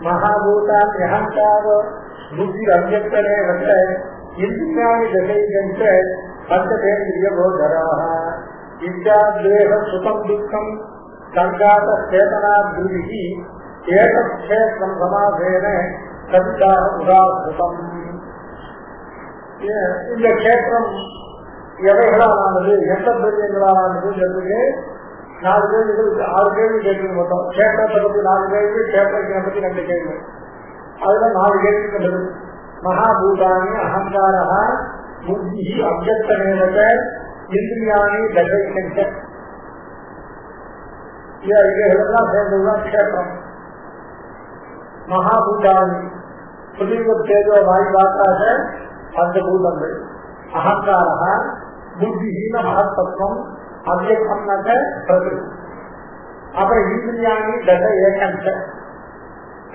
महाभूतानि अहंकार बुद्धि अव्यक्तने वचने इंद्रियाणि दशैकञ्च पंचेन्द्रियगोचराः इच्छा द्वेष सुखं दुःखं संघात चेतना बुद्धिः एतत् क्षेत्रं समासेन कविता उदाहृतम्. இந்த க்ஷேத்திரம் எவைகளானது எந்த திரவியங்களானது என்பது 4 கேள்விகள் 6 கேள்வி கேட்கணும். மொத்தம் க்ஷேத்திரத்தை பற்றி 4 கேள்வி, க்ஷேத்திரத்தை பற்றி 2 கேள்வி. அதுல 4 கேள்விகள். மகாபூதானி அகங்காரா புத்தி அவ்யக்தமேவ இந்திரியாணி தசைக்கஞ்ச, இவைகளெல்லாம் சேர்ந்ததுதான் க்ஷேத்திரம். மகாபூதானி புதிய தேஜோ வாயு ஆகாச பஞ்சபூதங்கள், அகங்காரா புத்திஹீன மகத்தத்துவம் அவ்யக்தம்னாக்க பிரகிருதி. அப்புறம் இந்திரியாணி தச ஏகஞ்ச,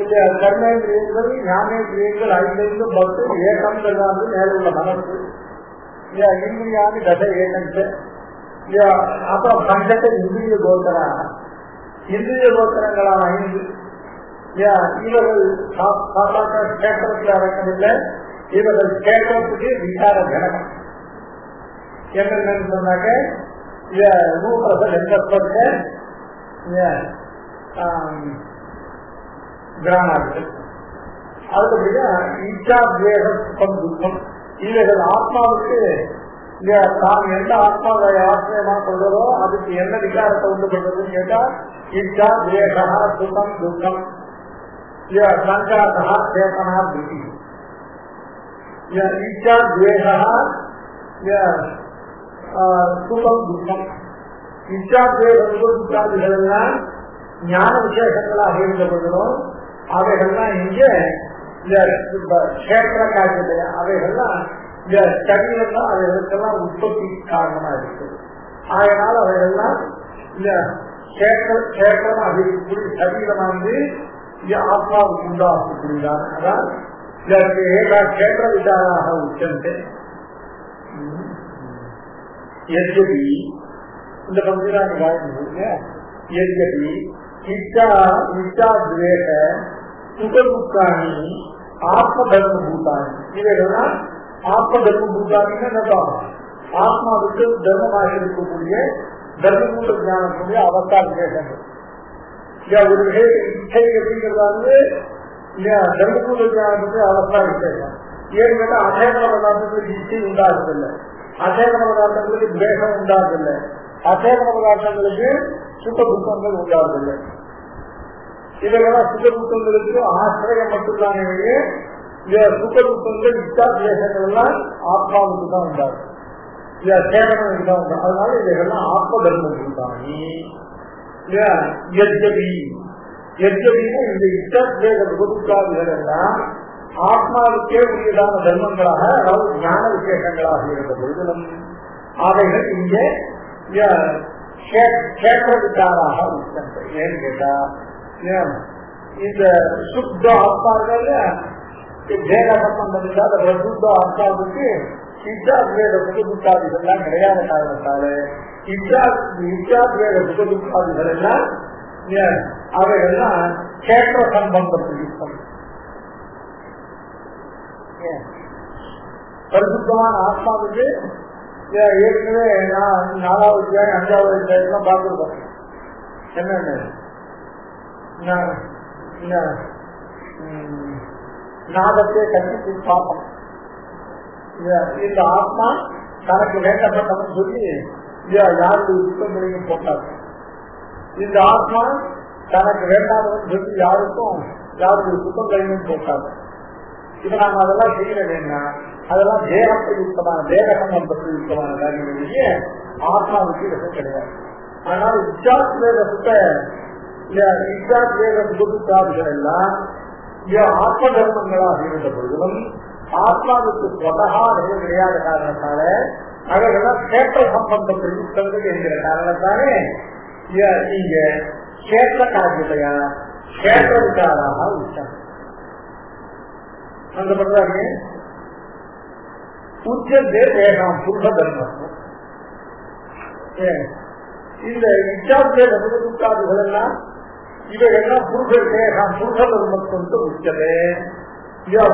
இந்த கர்மேந்திரியங்கள் ஞானேந்திரியங்கள் 5 பத்து ஏகங்கள் வந்து மேலுள்ள மனசு. இந்திரியாணி தச ஏகஞ்ச. அப்புறம் பஞ்சத்தை இந்திரிய கோச்சரா, இந்திரிய கோச்சரங்களான 5 இவர்கள் கேட்கறதுக்கு அடக்கமில்லை. இவர்கள் கேட்கறதுக்கு விசார கணக்கம் என்னன்னு சொன்னாக்க கிராமத்தில் அதுபடியா இச்சா துவேஷம் சுகம் துக்கம். இவைகள் ஆத்மாவுக்கு தான் எந்த ஆத்மாவை ஆசிரியமா சொல்றதோ அதுக்கு என்ன விசாரத்தை உண்டு பண்றதுன்னு கேட்டா இச்சா துவேஷா சுகம் துக்கம் சங்காதா சேதனா புத்தி. இச்சா துவேஷா சுகம் துக்கம். இச்சா துவேஷ சுகாதிகள் எல்லாம் ஞான விசேஷங்களாக இருந்தபோதிலும் அவைகள்லாம் இங்கே கஷேத்திர காட்சியில அவைகள்லாம் சரீரம் தான் அவைகளுக்கெல்லாம் உற்பத்தி காரணமா இருக்குது. அதனால அவைகள்லாம் கஷேத்திரமா இருக்கக்கூடிய சரீரமானது ஆத்மாவுக்கு உண்டாகக்கூடியதான். அதான் ஏகா கஷேத்திர விசாராக உச்சந்தே. यद्यपि இந்த பகுதிதான் यद्यपि इच्छा द्वेष सुख दुखानी आत्मधर्मभूतानी, இவைகள்லாம் ஆத்மதர்மபூதானின்னு நினைப்பாங்க. ஆத்மாவுக்கு தர்மமாக இருக்கக்கூடிய தர்மபூத ஞானத்துடைய அவஸ்தா விசேஷங்கள். ஒரு விஷயத்தை இச்சை அப்படிங்கிறது தர்மபூத ஞானத்துடைய அவஸ்தா விசேஷம். ஏன்னு கேட்டா அசேதன பதார்த்தங்களுக்கு இச்சை உண்டாகுதில்லை, அசேதன பதார்த்தங்களுக்கு துவேஷம் உண்டாகுதில்லை, அசேதன பதார்த்தங்களுக்கு சுக துக்கங்கள் உண்டாகுதில்லை. இதெல்லாம் சுக துக்கங்களுக்கு ஆசிரியம் மட்டும்தானே சுக துக்கங்கள் இச்சா துவேஷங்கள் எல்லாம் ஆத்மாவுக்கு தான் உண்டாகும், சேதனத்துக்கு தான் உண்டாகும். அதனால இவைகள்லாம் ஆத்ம தர்மம் தானே. எத்தபின்னா இந்த இச்சா துவேஷ சுகதுக்காதிகள் எல்லாம் ஆத்மாவுக்கே உரியதான தர்மங்களாக, அதாவது ஞான விசேஷங்களாக இருந்த பொழுதிலும் அவைகள் இங்கே கேட்க விசாராக உச்சந்த. ஏன்னு கேட்டா இந்த சுத்த ஆத்மாக்கள் தேக சம்பந்தம் இல்லாத சுத்த ஆத்மாவுக்கு இச்சாத்வேத சுகதுக்காதிகள்லாம் கிடையாத காரணத்தால இச்சாத்வேத சுகதுக்காதிகள் எல்லாம் அவைகள்லாம் கேட்க சம்பந்தத்தில் யுக்தம். பரிசுத்தமான ஆத்மாவுக்கு ஏற்கனவே நான் 4வது அத்தியாயம் 5வது அத்தியாயம் பார்த்துருக்கோம். என்னன்னு நாதத்தை கண்டித்து பார்ப்போம். இந்த ஆத்மா தனக்கு வேண்டப்பட்டவன் சொல்லி யாருக்கு யுத்தங்களையும் போட்டார். இந்த ஆத்மா தனக்கு வேண்டாதவன் சொல்லி யாருக்கு சுத்தங்களையும் போட்டார். இப்ப நாம அதெல்லாம் செய்யல வேணா, அதெல்லாம் தேகத்தை யுக்தமான தேக சம்பந்தத்தை யுக்தமான காரியங்களிலேயே ஆத்மாவுக்கு ரசம் கிடையாது. அதனால இச்சாத்வேத சுகதுக்காதிகள் எல்லாம் ஆத்ம தர்மங்களாக இருந்த பொழுதும் ஆத்மாவுக்கு சொதகாக கிடையாத காரணத்தால அவைகள்லாம் கேட்ட சம்பந்தத்தை யுக்தங்கள் என்கிற காரணத்தாலே இங்க கேட்ட காரியத்தையா கேட்ட விசாராக உச்சம் அந்த பண்றாங்க. உச்சத்தே தேகம் புருஷ தர்மம். இந்த இச்சாத்திய தர்மத்துக்காதுகள் எல்லாம் இவையெல்லாம் புருஷ தேகம் புருஷ தர்மத்து உச்சதே.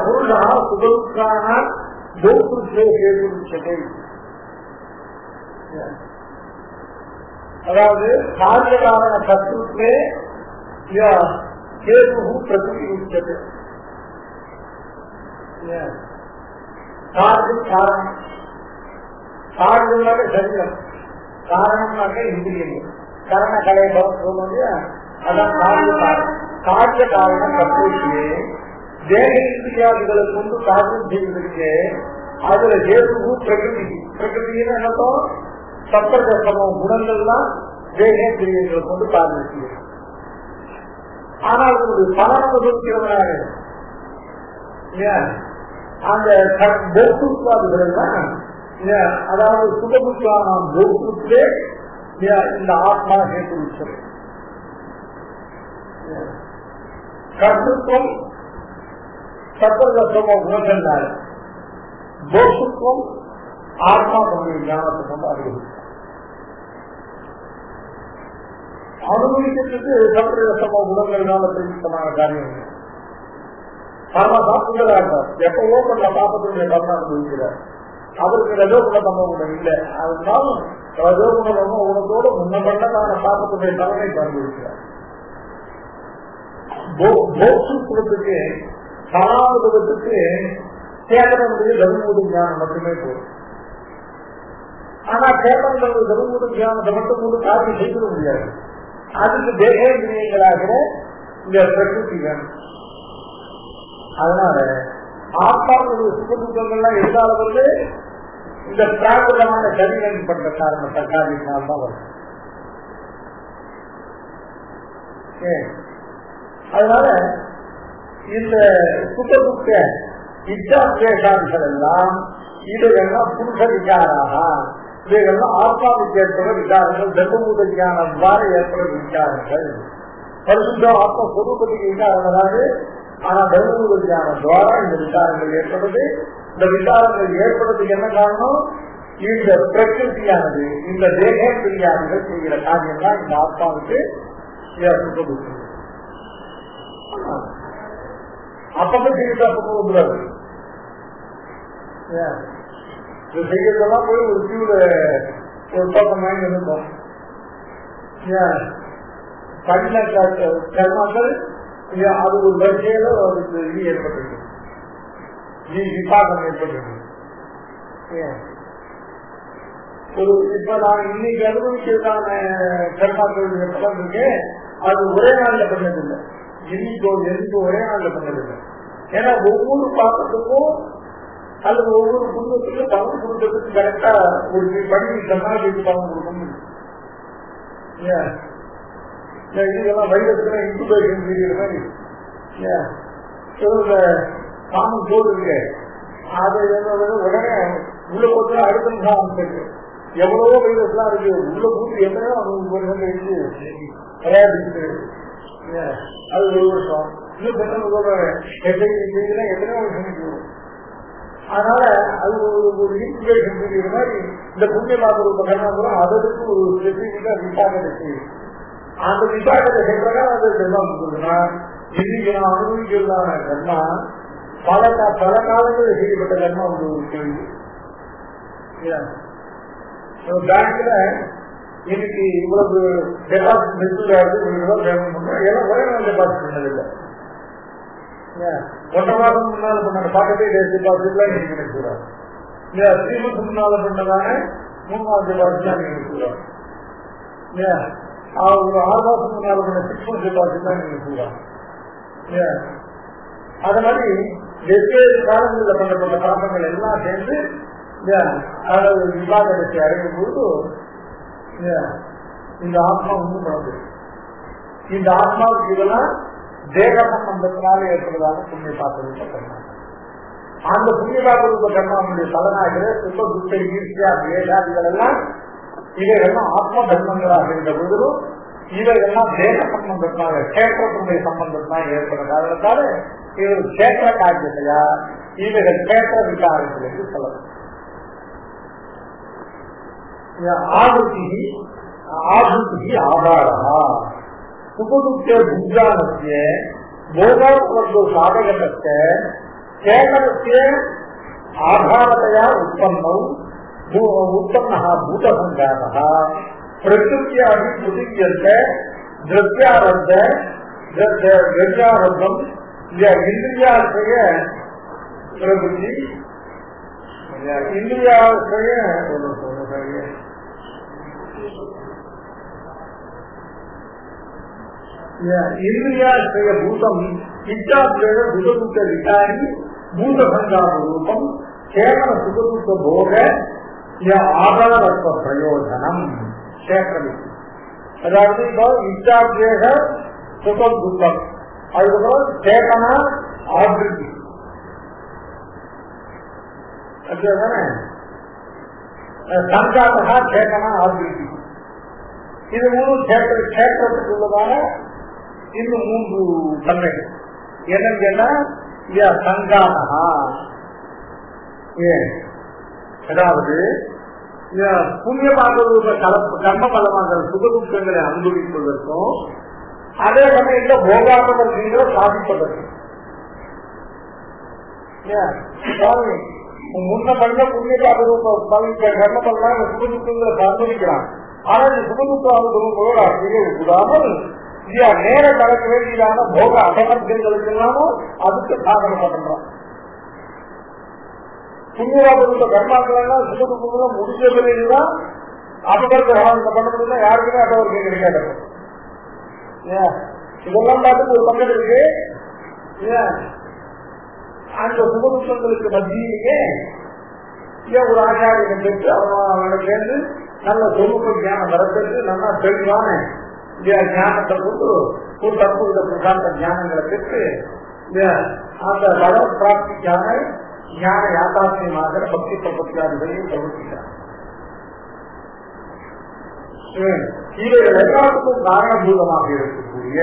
புருஷா சுகருக்கான உச்சதே. அதாவது காரியகாரண தத்துவத்திலே கேது பிரகிருதி உச்சது. காரணம் காரணம் காரணம்னாக்க சரீரம், காரணம்னாக்க இந்திரியங்கள், கரண கலை சொல்லுங்க. அதான் காரிய காரணம். காரிய காரணம் தத்துவத்திலே தேக இந்திரியாதிகளை கொண்டு காரியம் செய்வதற்கு அதுல கேது பிரகிருதி. பிரகிருதின்னு என்னத்தோம் சப்தசம குணங்கள்லாம் தேகேந்திரியங்களை கொண்டு காரியம் செய்யும். ஆனால் ஒரு பலன் அனுபவிக்கிறவனாக அந்த போக்குவாதுகள் எல்லாம், அதாவது சுகபுத்தான போக்குவே இந்த ஆத்மா கேட்டு கர்த்தத்துவம் சப்தசம குணங்களால் போக்குத்துவம் ஆத்மா தன்னுடைய ஞானத்தை கொண்டு அனுபவிக்கிறதுக்கு சப்தசம குணங்களால பிரயுக்தமான காரியம். பரம சாப்பிட்டுதான் இருந்தார். எப்பவோ பண்ண பாப்பத்துடைய பலனை அனுபவிக்கிறார். அவருக்கு ரஜோகுண தம்ம குணம் இல்லை. அதனாலும் ரஜோகுண தம்ம குணத்தோடு முன்ன பண்ணதான பாப்பத்துடைய பலனை அனுபவிக்கிறார். போக்சுத்துவத்துக்கு சனாவதத்துக்கு சேகரனுடைய தர்மபூத ஞானம் மட்டுமே போதும். ஆனா சேகரனுடைய தர்மபூத ஞானத்தை மட்டும் கொண்டு காரியம் செய்ய முடியாது. அதுக்கு தேகேந்திரியங்களாகிற இந்த பிரகிருதி வேணும். அதனால ஆத்மாவுடைய சுகதுக்கங்கள்லாம் எதிராளவர்களே இந்த பிராகிருதமான சரீரம் பண்ற காரணத்தை காரியத்தினால்தான் வரும். அதனால இந்த சுகதுக்க இச்சாசேஷாதிகள் எல்லாம் இதையெல்லாம் புருஷ விசாராக, இவைகள்லாம் ஆத்மாவுக்கு ஏற்படுற விசாரங்கள், தர்மபூத ஞானம் வார ஏற்படுற விசாரங்கள். பரிசுத்த ஆத்மஸ்வரூபத்துக்கு விசாரங்களாக. ஆனா தர்மபூத ஞானம் துவாரா இந்த விசாரங்கள் ஏற்படுது. இந்த விசாரங்கள் ஏற்படுறதுக்கு என்ன காரணம்? இந்த பிரகிருதியானது, இந்த தேகேந்திரியாதிகள் செய்கிற காரியம் தான் இந்த ஆத்மாவுக்கு ஏற்படுது. அப்பப்ப செய்யறது அப்பப்போ வந்துடாது. செய்யறதெல்லாம் போய் ஒரு கியூல ஒரு பக்கம் வாங்கி இருந்தோம். கடின கர்மாக்கள் அது ஒரு வரிசையில அதுக்கு இது ஏற்பட்டிருக்கு, விபாகம் ஏற்பட்டிருக்கு. ஒரு இப்ப நான் இன்னைக்கு அனுபவிக்கிறதான கர்மாக்கள் இருக்கு, அது ஒரே நாள்ல பண்ணதில்லை. இன்னைக்கு ஒரே நாள்ல பண்ணதில்லை. ஏன்னா ஒவ்வொரு பாக்கத்துக்கும் அல்லது ஒவ்வொரு குடும்பத்துக்கும் பணம் கொடுக்கறதுக்கு கரெக்டா ஒரு பணி கர்நாடக பணம் கொடுக்கணும். இதெல்லாம் வைரஸ்ல இன்குபேஷன் பீரியட் மாதிரி காமன் போர்டு இருக்கு. அது உடனே உள்ள போட்டு அடுத்த நிமிஷம் அமைச்சிருக்கு. எவ்வளவோ வைரஸ் எல்லாம் இருக்கு உள்ள போட்டு எத்தனையோ 60% கழிச்சு தயாரிச்சு அது ஒரு வருஷம். இன்னும் எத்தனையோ வருஷம். அதனால அது ஒரு இன்குபேஷன் பீரியட் மாதிரி இந்த புண்ணிய பாத்திரம் கர்மாக்களும் அதற்கு ஒரு ஸ்பெசிபிக்கா விசாரணை செய்யும். அந்த விசாரணை செய்யறதா அது கர்மா கொடுக்குதுன்னா இன்னைக்கு நான் அனுபவிக்கிறதான கர்மா பல காலங்களில் செய்யப்பட்ட கர்மா ஒரு கேள்வி. பேங்க்ல இன்னைக்கு இவ்வளவு டெபாசிட் மெச்சூர் ஆகுது, பேமெண்ட் பண்றோம். எல்லாம் ஒரே நாள் டெபாசிட் பண்ணதில்லை. 1 மாதம் முன்னால பண்ண பாக்கெட்டே டெபாசிட்லாம் இன்னைக்கு கிடைக்கிறாங்க. 3 months முன்னால பண்ணதான 3 மாதம் டெபாசிட்லாம் நீங்க எடுத்துக்கிறாங்க. ஒரு 6 மாதம் முன்னால பண்ண 6 months டெபாசிட்லாம் நீங்க எடுத்துக்கிறாங்க. அது மாதிரி வெவ்வேறு காலங்களில் பண்ணப்பட்ட பாப்பங்கள் எல்லாம் சேர்ந்து விவாதத்தை அடையும் போது இந்த ஆத்மா ஒன்றும் நடந்தது. இந்த ஆத்மாவுக்கு இதெல்லாம் தேக சம்பந்தத்தினால ஏற்படுறதாக புண்ணிய பாத்திரத்தை கர்மம். அந்த புண்ணிய பாத்திரத்தை கர்மாவுடைய பலனாகிற சுத்த துஷ்ட ஈர்த்தியா வேதாதிகள் எல்லாம் இவைகள்லாம் ஆத்ம தர்மங்களாக இருந்த பொழுதும் இவைகள்லாம் தேச சம்பந்தத்தினால கேத்திரத்தினுடைய சம்பந்தத்தினால் ஏற்படுற காரணத்தால இது கேத்திர காரியத்தையா இவைகள் கேத்திர விசாரங்கள் என்று சொல்லலாம். ஆவருத்தி ஆதாரா சுபதுக்கே புஜானத்திய போகாத்மோ சாதகத்தை கேவலத்திய ஆதாரத்தையா उत्पन्न भूतसंघातः प्रकृत्यादि प्रतिक्रियन्ते द्रव्यारब्धम् इंद्रियाश्रय प्रवृत्ति इंद्रियाश्रय भूतम इच्छाश्रय भूतभूत विकारी भूतसंघात रूपम केवल सुखदुख भोग आधारत्व प्रयोजनम क्षेत्र अदावद इच्छाद्वेष सुखम दुखम அதுக்கப்புறம் சேதனா ஆபிருத்தி சங்காதா சேதனா ஆபிருத்தி இது மூணு கேத்திரத்துக்கு உள்ளதான இன்னும் 3 தன்மைகள் என்னன்னு கேட்டா சங்காதா அதாவது புண்ணிய பாகவத கர்ம பலமாக சுகதுக்கங்களை அனுபவிப்பதற்கும் அதே சமயத்துல போகாத்தவர்களை சாதிப்பதற்கும் முன்ன பண்ண புண்ணிய பாகவத கர்ம பலமாக சுகதுக்கங்களை அனுபவிக்கிறான். ஆனா இந்த சுகதுக்க அனுபவங்களோட அப்படியே விடாமல் நேர நடக்க வேண்டியதான போக அபகர்களுக்கு எல்லாமும் அதுக்கு சாதனம் பண்றான். புண்ணியவாத கர்மாக்கள் சுகதுக்கம் முடிஞ்ச பிறகுதான் அபகர்த்த பண்ண முடியும்னா யாருக்குமே அபகர்த்தம் கிடைக்காது. இதெல்லாம் பார்த்து ஒரு பக்கம் இருக்கு. அந்த சுகதுக்கங்களுக்கு மத்தியிலேயே ஒரு ஆச்சாரியனை பெற்று அவனை சேர்ந்து நல்ல சொரூப ஞானம் வரப்பட்டு நல்லா தெளிவான ஞானத்தை கொண்டு ஒரு தற்போது பிரசாந்த ஞானங்களை பெற்று அந்த வர பிராப்திக்கான ஞான யாத்தாத்மியமாக பக்தி பிரபத்தியாதிகளையும் பிரவர்த்திக்கிறார். இவைகள் எல்லாத்துக்கும் காரணபூதமாக இருக்கக்கூடிய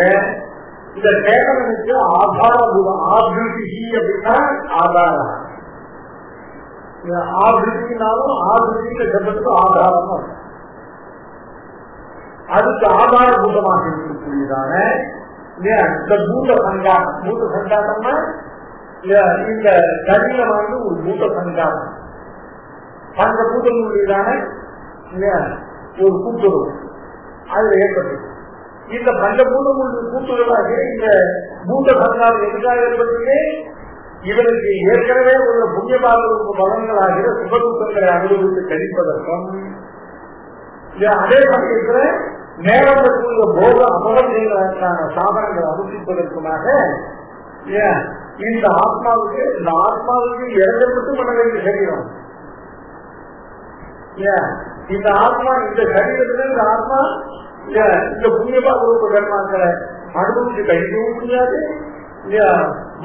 இந்த சேதனனுக்கு ஆதாரபூதம் ஆபிருத்தி அப்படின்னா ஆதாரம். ஆபிருத்தினாலும் ஆபிருத்திக்கு சட்டத்துக்கு ஆதாரம் அதுக்கு ஆதாரபூதமாக இருக்கக்கூடியதான இந்த பூத சங்காரம். பூத சங்காரம்னா இந்த சரீரமானது ஒரு பூத சங்காரம். பஞ்ச பூதங்களுடையதான ஒரு கூட்டுறவு அதுல ஏற்பட்டது. இந்த பஞ்சபூதங்களுடைய கூட்டுறவாக இந்த பூத சங்காரம் எதுக்காக ஏற்பட்டது? இவருக்கு ஏற்கனவே உள்ள புண்ணியபாதங்களுக்கு பலன்களாகிற சுபதுக்கங்களை அனுபவித்து கழிப்பதற்கும் அதே சமயத்தில் நேரம் பெற்றுள்ள போக அபகங்களுக்கான சாதனங்களை அனுப்பிப்பதற்குமாக இந்த ஆத்மாவுக்கு இறங்கல் மட்டும் பண்ண வேண்டிய சரீரம். இந்த ஆத்மா இந்த சரீரத்துல இந்த ஆத்மா இந்த புண்ணியபாத கர்மாக்களை அனுபவித்து கழிக்கவும் முடியாது,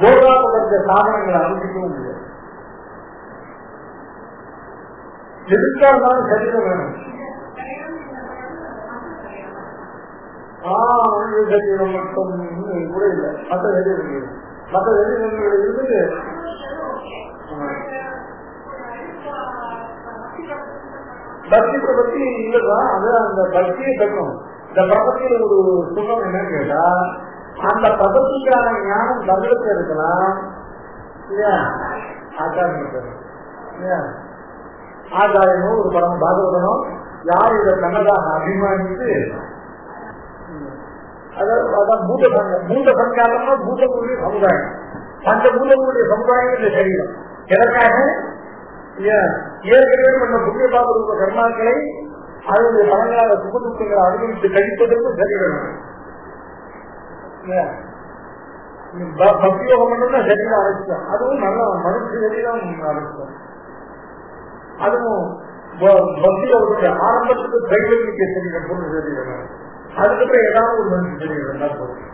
போகாபகத்த சாதனங்களை அனுப்பிக்கவும் முடியாது. எதுக்காக சரீரம் வேணும்? சரீரம் மட்டும் கூட இல்லை, மற்ற சரீரங்கள் இருந்து பக்தியை பத்தி இல்லதான். அது அந்த பக்தியை பெறணும். இந்த பிரபத்தியில ஒரு சுகம் என்னன்னு கேட்டா அந்த பிரபத்திக்கான ஞானம் தமிழத்துல இருக்கலாம் இல்லையா? ஆச்சாரியனோ ஒரு பரம பாகவதனோ யார் இதை தன்னதாக அபிமானித்து அதான் பூத சங்காரம்னா பூதங்களுடைய சமுதாயம். அந்த பூதங்களுடைய சமுதாயம் இந்த சரீரம் எதற்காக? ஏற்கனவே நம்ம புண்ணிய பாபுடைய கர்மாக்களை அதனுடைய பலங்களாக சுகதுக்கங்களை அனுபவித்து கழிப்பதற்கும் சரீரம். பக்தியோகம் பண்ணா சரீரம் அழைச்சோம். அதுவும் நல்ல மனுஷ சரீரம் அழைச்சோம். அதுவும் பக்தியோகத்துடைய ஆரம்பத்துக்கு கைவல்லிக்க சரீரம் பொண்ணு சரீரம். அதுக்கப்புறம் ஏதாவது ஒரு மனுஷ சரீரம் தான் போகும்.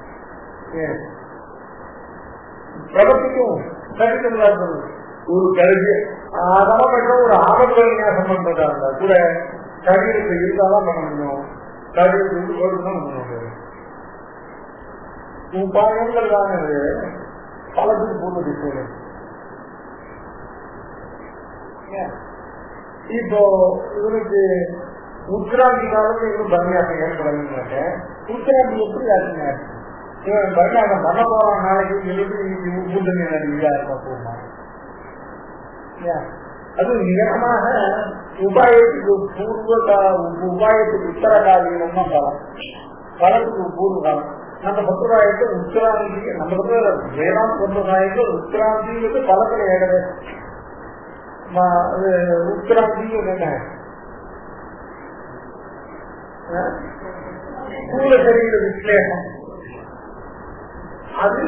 பிரபத்திக்கும் சரீரம் ஒரு கருவி அதெல்லாம் ஒரு ஆபத்து விநியாசம் பண்றதா இருந்தா கூட சரீரத்தை இருந்தாதான் பண்ண முடியும். காரியத்துக்கு கொடுக்கணும். உபாயங்கள்தான பலத்துக்கு போட்டு போயிடும். இப்போ இவருக்கு உத்திராந்தி காலத்துல இவரு பரியாசம் ஏற்படுங்க. உத்திராந்தி எப்படி ஆச்சுங்க? இவன் பரியாசம் பண்ண போறான் நாளைக்கு கூட்டணி இருக்க போமா. அது நிகரமாக உபாயத்துக்கு உபாயத்துக்கு உத்தர காலம் தான் பலம், பலத்துக்கு பூர்வ காலம். நம்ம சம்பிரதாயத்தை உத்திராந்தி, நம்ம வேதாந்த சம்பிரதாயத்தை உத்திராந்திங்கிறது பலத்துல ஏகவே உத்திராந்தி என்ன ஸ்தூல சரீர விஸ்லேஷம், அது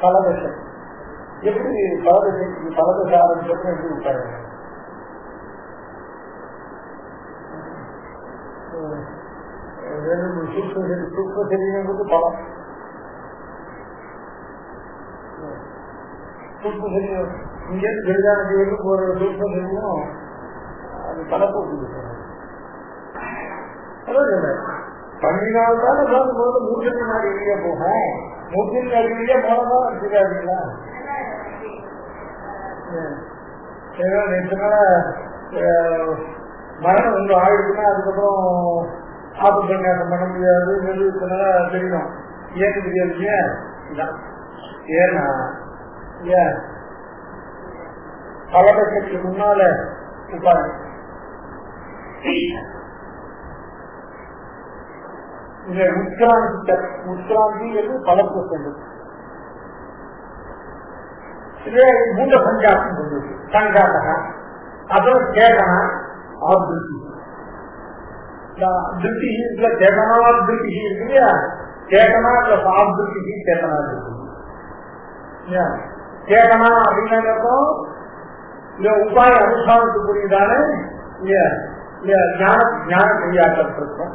பலதசம். எப்படி பலதசைக்கு பலதச ஆரம்பிச்சோம் எப்படி விட்டாங்க? சூக்ம சரீரங்கிறது பலம். சூக்ம சரீரம் இங்கேருந்து பெரிதான ஜீவனுக்கு போற சூக்ம சரீரம் அது பலப்போக்கு பண்ணினால்தான் முதல்ல மூர்த்தி நாடு வெளியே போகும். மூர்த்தி நாடு வெளியே போனதா தெரியாதுங்களா? மரணம் வந்து ஆயிடுச்சுன்னா அதுக்கப்புறம் ஆபத்யாசம் பண்ண முடியாது, நிறுவனத்தினால தெரியும். ஏன்னு தெரியாதுங்க. ஏன்னா பலபட்சத்துக்கு முன்னால உட்காந்து உத்ராந்தி என்று பலப்பு சென்றது. மூல சஞ்சாசம் கொண்டது. சஞ்சாசனா அப்புறம் சேதனா ஆபிருத்தி. திருப்தி இதுல சேதனா திருப்தி இருக்கு இல்லையா? சேதனா பிளஸ் ஆபிருத்தி சேதனா இருக்கு. சேதனா அப்படின்னு அர்த்தம் இந்த உபாய அனுஷ்டானத்துக்குரியதான ஞான கையாட்டம் இருக்கும்.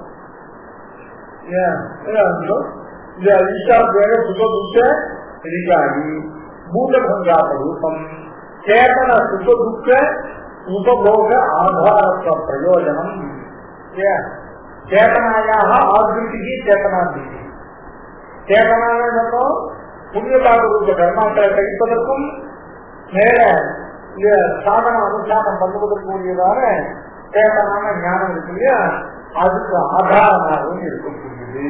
ரூபம் சேதன சுகதுக்க உபபோக ஆதாரத்துவ பிரயோஜனம். சேதனாயாக ஆதிருஷ்டி சேதனாதிருஷ்டி. சேதனாக புண்ணியதாக ரூப கர்மாக்களை கழிப்பதற்கும் மேல சாதன அனுஷ்டானம் பண்ணுவதற்குரியதான சேதனான ஞானம் இருக்கு இல்லையா? அதுக்கு ஆதாரமாகவும் இருக்கக்கூடியது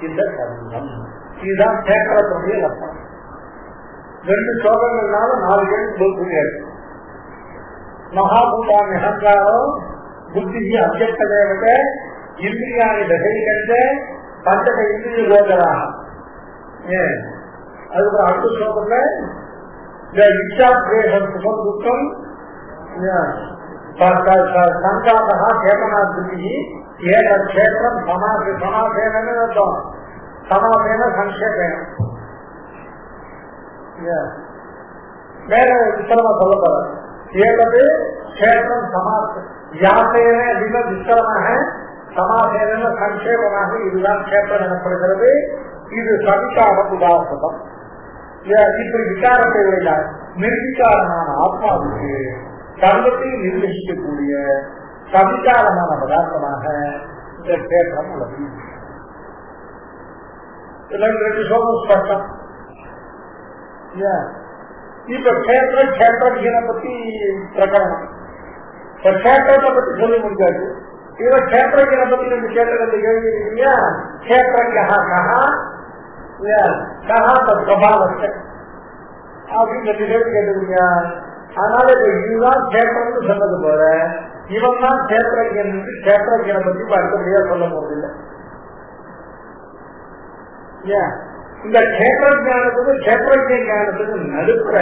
இந்த கர்மம். இதுதான் சேக்கரத்தினுடைய லட்சணம். 2 ஸ்லோகங்கள்னால 4 கேள்வி போகிறது. மகாபூதாமி அகங்காரம் புத்தி அத்தியத்த தேவத இந்திரியாணி தசைகண்ட பஞ்சக இந்திரிய கோதரா. அதுக்கு அடுத்த ஸ்லோகத்துல இச்சா பிரேஷம் சுகம் துக்கம் சங்காதா சேதனா புத்தி ஏக கஷேத்திரம் சமாசேன அர்த்தம். சமாசேன சங்கேபேன வேற விஸ்தரமா சொல்லப்பட ஏகது கஷேத்திரம் யாசேன மிக விஸ்தரமாக சமாசேன சங்கேபமாக இதுதான் கஷேத்திரம் எனப்படுகிறது. இது சவிகார உதாசனம். இப்படி விசாரத்தை விடாது நிர்விகாரமான ஆத்மாவுக்கு சர்வத்தையும் நிர்வகிக்கக்கூடிய சவிகாரமான பதார்த்தமாக இந்த கஷேத்திரம் உள்ளது. 2 சோகம் ஸ்பஷ்டம். இப்ப கஷேத்திர பத்தி பிரகரணம். கஷேத்திரத்தை பத்தி சொல்ல முடியாது. இவ கஷேத்திர பத்தி 2 கேள்வி கேள்வி இல்லையா? கஷேத்திரா சபாவத்தை அப்படின்னு 2 கேள்வி கேட்டுருங்க. அதனால இப்ப இதுதான் கஷேத்திரம்னு சொன்னது போல இவன் தான் கஷேத்திரஜன் கஷேத்திரஜனை பத்தி அடுத்தபடியா சொல்ல போவதில்லை. இந்த கஷேத்திர ஞானத்துக்கு கஷேத்திரஜ ஞானத்துக்கு நடுப்புற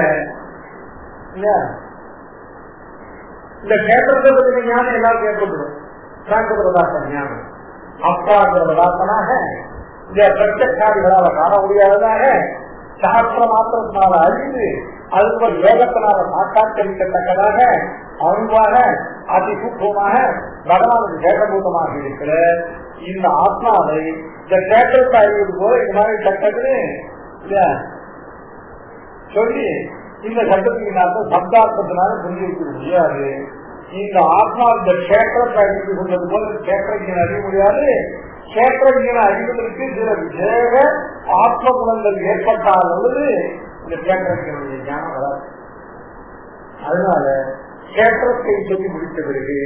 இந்த கஷேத்திரத்தை பத்தி ஞானம் எல்லாரும் ஏற்பட்டுடும். பதார்த்த ஞானம் அப்பாங்கிற பதார்த்தமாக இந்த பிரத்யக்ஷாதிகளால் காண முடியாததாக சாஸ்திர மாத்திரத்தினால அறிந்து அதுபோல் யோகத்தினால சாட்சாத்கரிக்கத்தக்கதாக அன்பாக அதிசூக்ஷமாக பகவானுக்கு சேகபூதமாக இருக்கிற இந்த ஆத்மாவை இந்த கேட்டத்தை அறிவது போல இந்த மாதிரி சட்டத்துன்னு சொல்லி இந்த சட்டத்துக்கு நாட்கள் சப்தார்த்தத்தினால புரிஞ்சு வைக்க முடியாது. இந்த ஆத்மா இந்த கேத்திரத்தை அறிந்து கொண்டது போல கேத்திரஜனை அறிய முடியாது. கேத்திரஜனை அறிவதற்கு சில விசேஷ ஆத்ம குணங்கள் ஏற்பட்டால் அல்லது இந்த கேத்திரஜனுடைய ஞானம் வராது. அதனால கேத்திரத்தை சொல்லி முடித்த பிறகு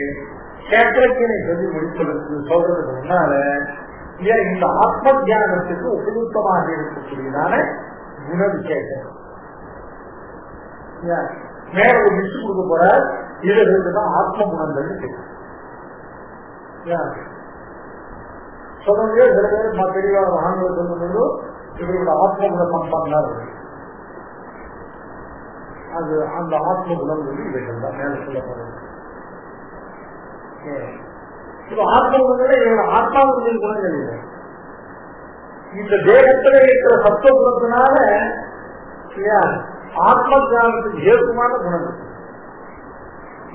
கேத்திரஜனை சொல்லி முடிப்பதற்கு சொல்றதுக்கு முன்னால இந்த ஆத்ம தியானத்துக்கு உபயுக்தமாக இருக்கக்கூடியதான குண விசேஷம் மேல ஒரு விட்டு கொடுக்க போற இதுதான் ஆத்ம குணங்கள் சொல்லுங்க. சில பேர் பெரியவாக ஆண்கள் சொல்லும்போது இவர்களோட ஆத்ம குண சம்பந்தம் அது அந்த ஆத்ம குணங்கள் இவைகள் தான் மேல சொல்லப்படுறது. ஆத்ம குணங்களே இவங்க ஆத்மாவுடைய குணங்கள் இல்லை. இந்த தேகத்திலே இருக்கிற சத்துவ குணத்தினால ஆத்ம ஞானத்துக்கு ஏற்கமான குணங்கள்.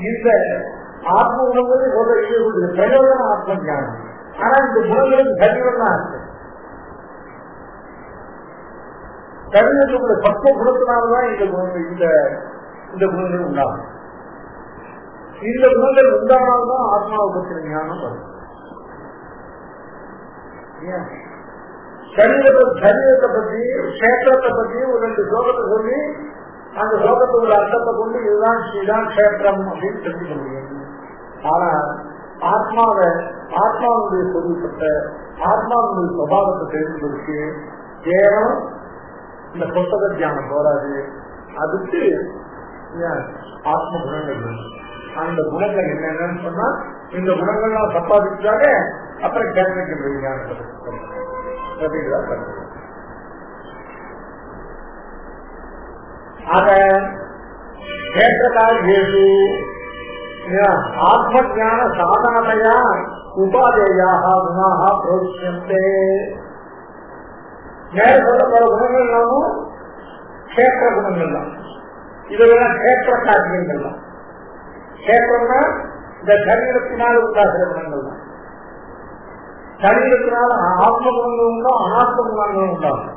இந்த ஆத்ம குணங்கள் சொல்ல பிரயோஜன ஆத்ம ஞானம். ஆனா இந்த குணங்களுக்கு சரீரம் இருக்கு. சரீரத்துக்குள்ள சத்துவ குணத்தினால்தான் இந்த குணங்கள் உண்டாகும். இந்த குணங்கள் உண்டானால்தான் ஆத்மாவை பற்றின ஞானம் வரும். சரீரத்தை பற்றி கஷேத்திரத்தை பற்றி ஒரு 2 ஸ்லோகத்தை சொல்லி அந்த ஸ்லோகத்தோட அர்த்தத்தை கொண்டு இதுதான் கஷேத்திரம் அப்படின்னு தெரிஞ்சுக்க முடியும். ஆனா ஆத்மாவுடைய சொல்லிப்பட்ட ஆத்மாவுடைய சுபாவத்தை தெரிஞ்சதற்கு கேவலம் இந்த புத்தக தியானம் போராது. அதுக்கு ஆத்ம குணங்கள் அந்த குணங்கள் என்னென்னு சொன்னா இந்த குணங்கள்லாம் சம்பாதிச்சாக அப்புறம் கேட்க ஞானத்தை அத கேட்டதால் ஆத்ம ஜான சாதனையா உபாதேயாக குணாக புரோட்சந்தே. மேல சொல்லப்பட குணங்கள் எல்லாமும் கேட்ட குணங்கள் தான். இதெல்லாம் கேட்ட காரியங்கள் தான். கேட்டம்னா இந்த சரீரத்தினால் உண்டாகிற குணங்கள் தான். சரீரத்தினால் ஆத்ம குணங்கள் உண்டா அனாத்ம குணங்கள் உண்டாகும்.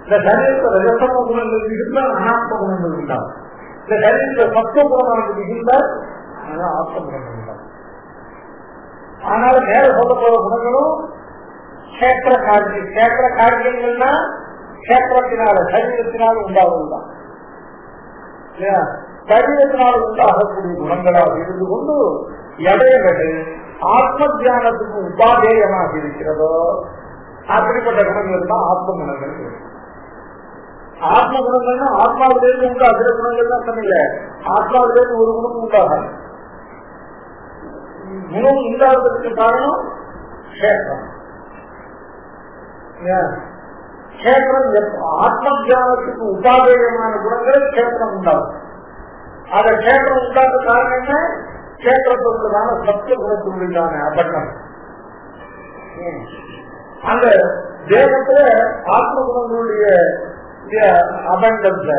இந்த சரீரத்தில் ரஜசம குணங்கள் இருந்தால் அனாத்ம குணங்கள் உண்டாகும். இந்த சரீரத்தில் சத்துவ குணமானது இருந்தால் ஆத்ம குணங்கள் உண்டாகும். ஆனால் மேல சொல்லப்போற குணங்களும் கேட்ட காரியங்கள்னா கேத்திரத்தினால சரீரத்தினால் உண்டாவதுதான். சரீரத்தினால் உண்டாகக்கூடிய குணங்களாக இருந்து கொண்டு எடையவர்கள் ஆத்ம தியானத்துக்கு உபாதேயமாக இருக்கிறதோ அப்படிப்பட்ட குணங்கள் தான் ஆத்ம குணங்கள். ஆத்ம குணங்கள்னா ஆத்மாவிலிருந்து உண்டாகிற குணங்கள் தான் சொன்னீங்க. ஆத்மாவிலிருந்து ஒரு குணம் உண்டாகாது. குணம் உண்டாவதற்கு காரணம் கேத்திரம். கேத்திரம் ஆத்ம தியானத்துக்கு உபாதேயமான குணங்கள் கேத்திரம் உண்டாகும். அத கேத்திரம் உண்டாத காரணம் என்ன? கேத்திரத்துக்கான சத்திய குணத்தினுடையதான அபட்டம். அந்த தேகத்துல ஆத்ம குணங்களுடைய அபண்டத்தை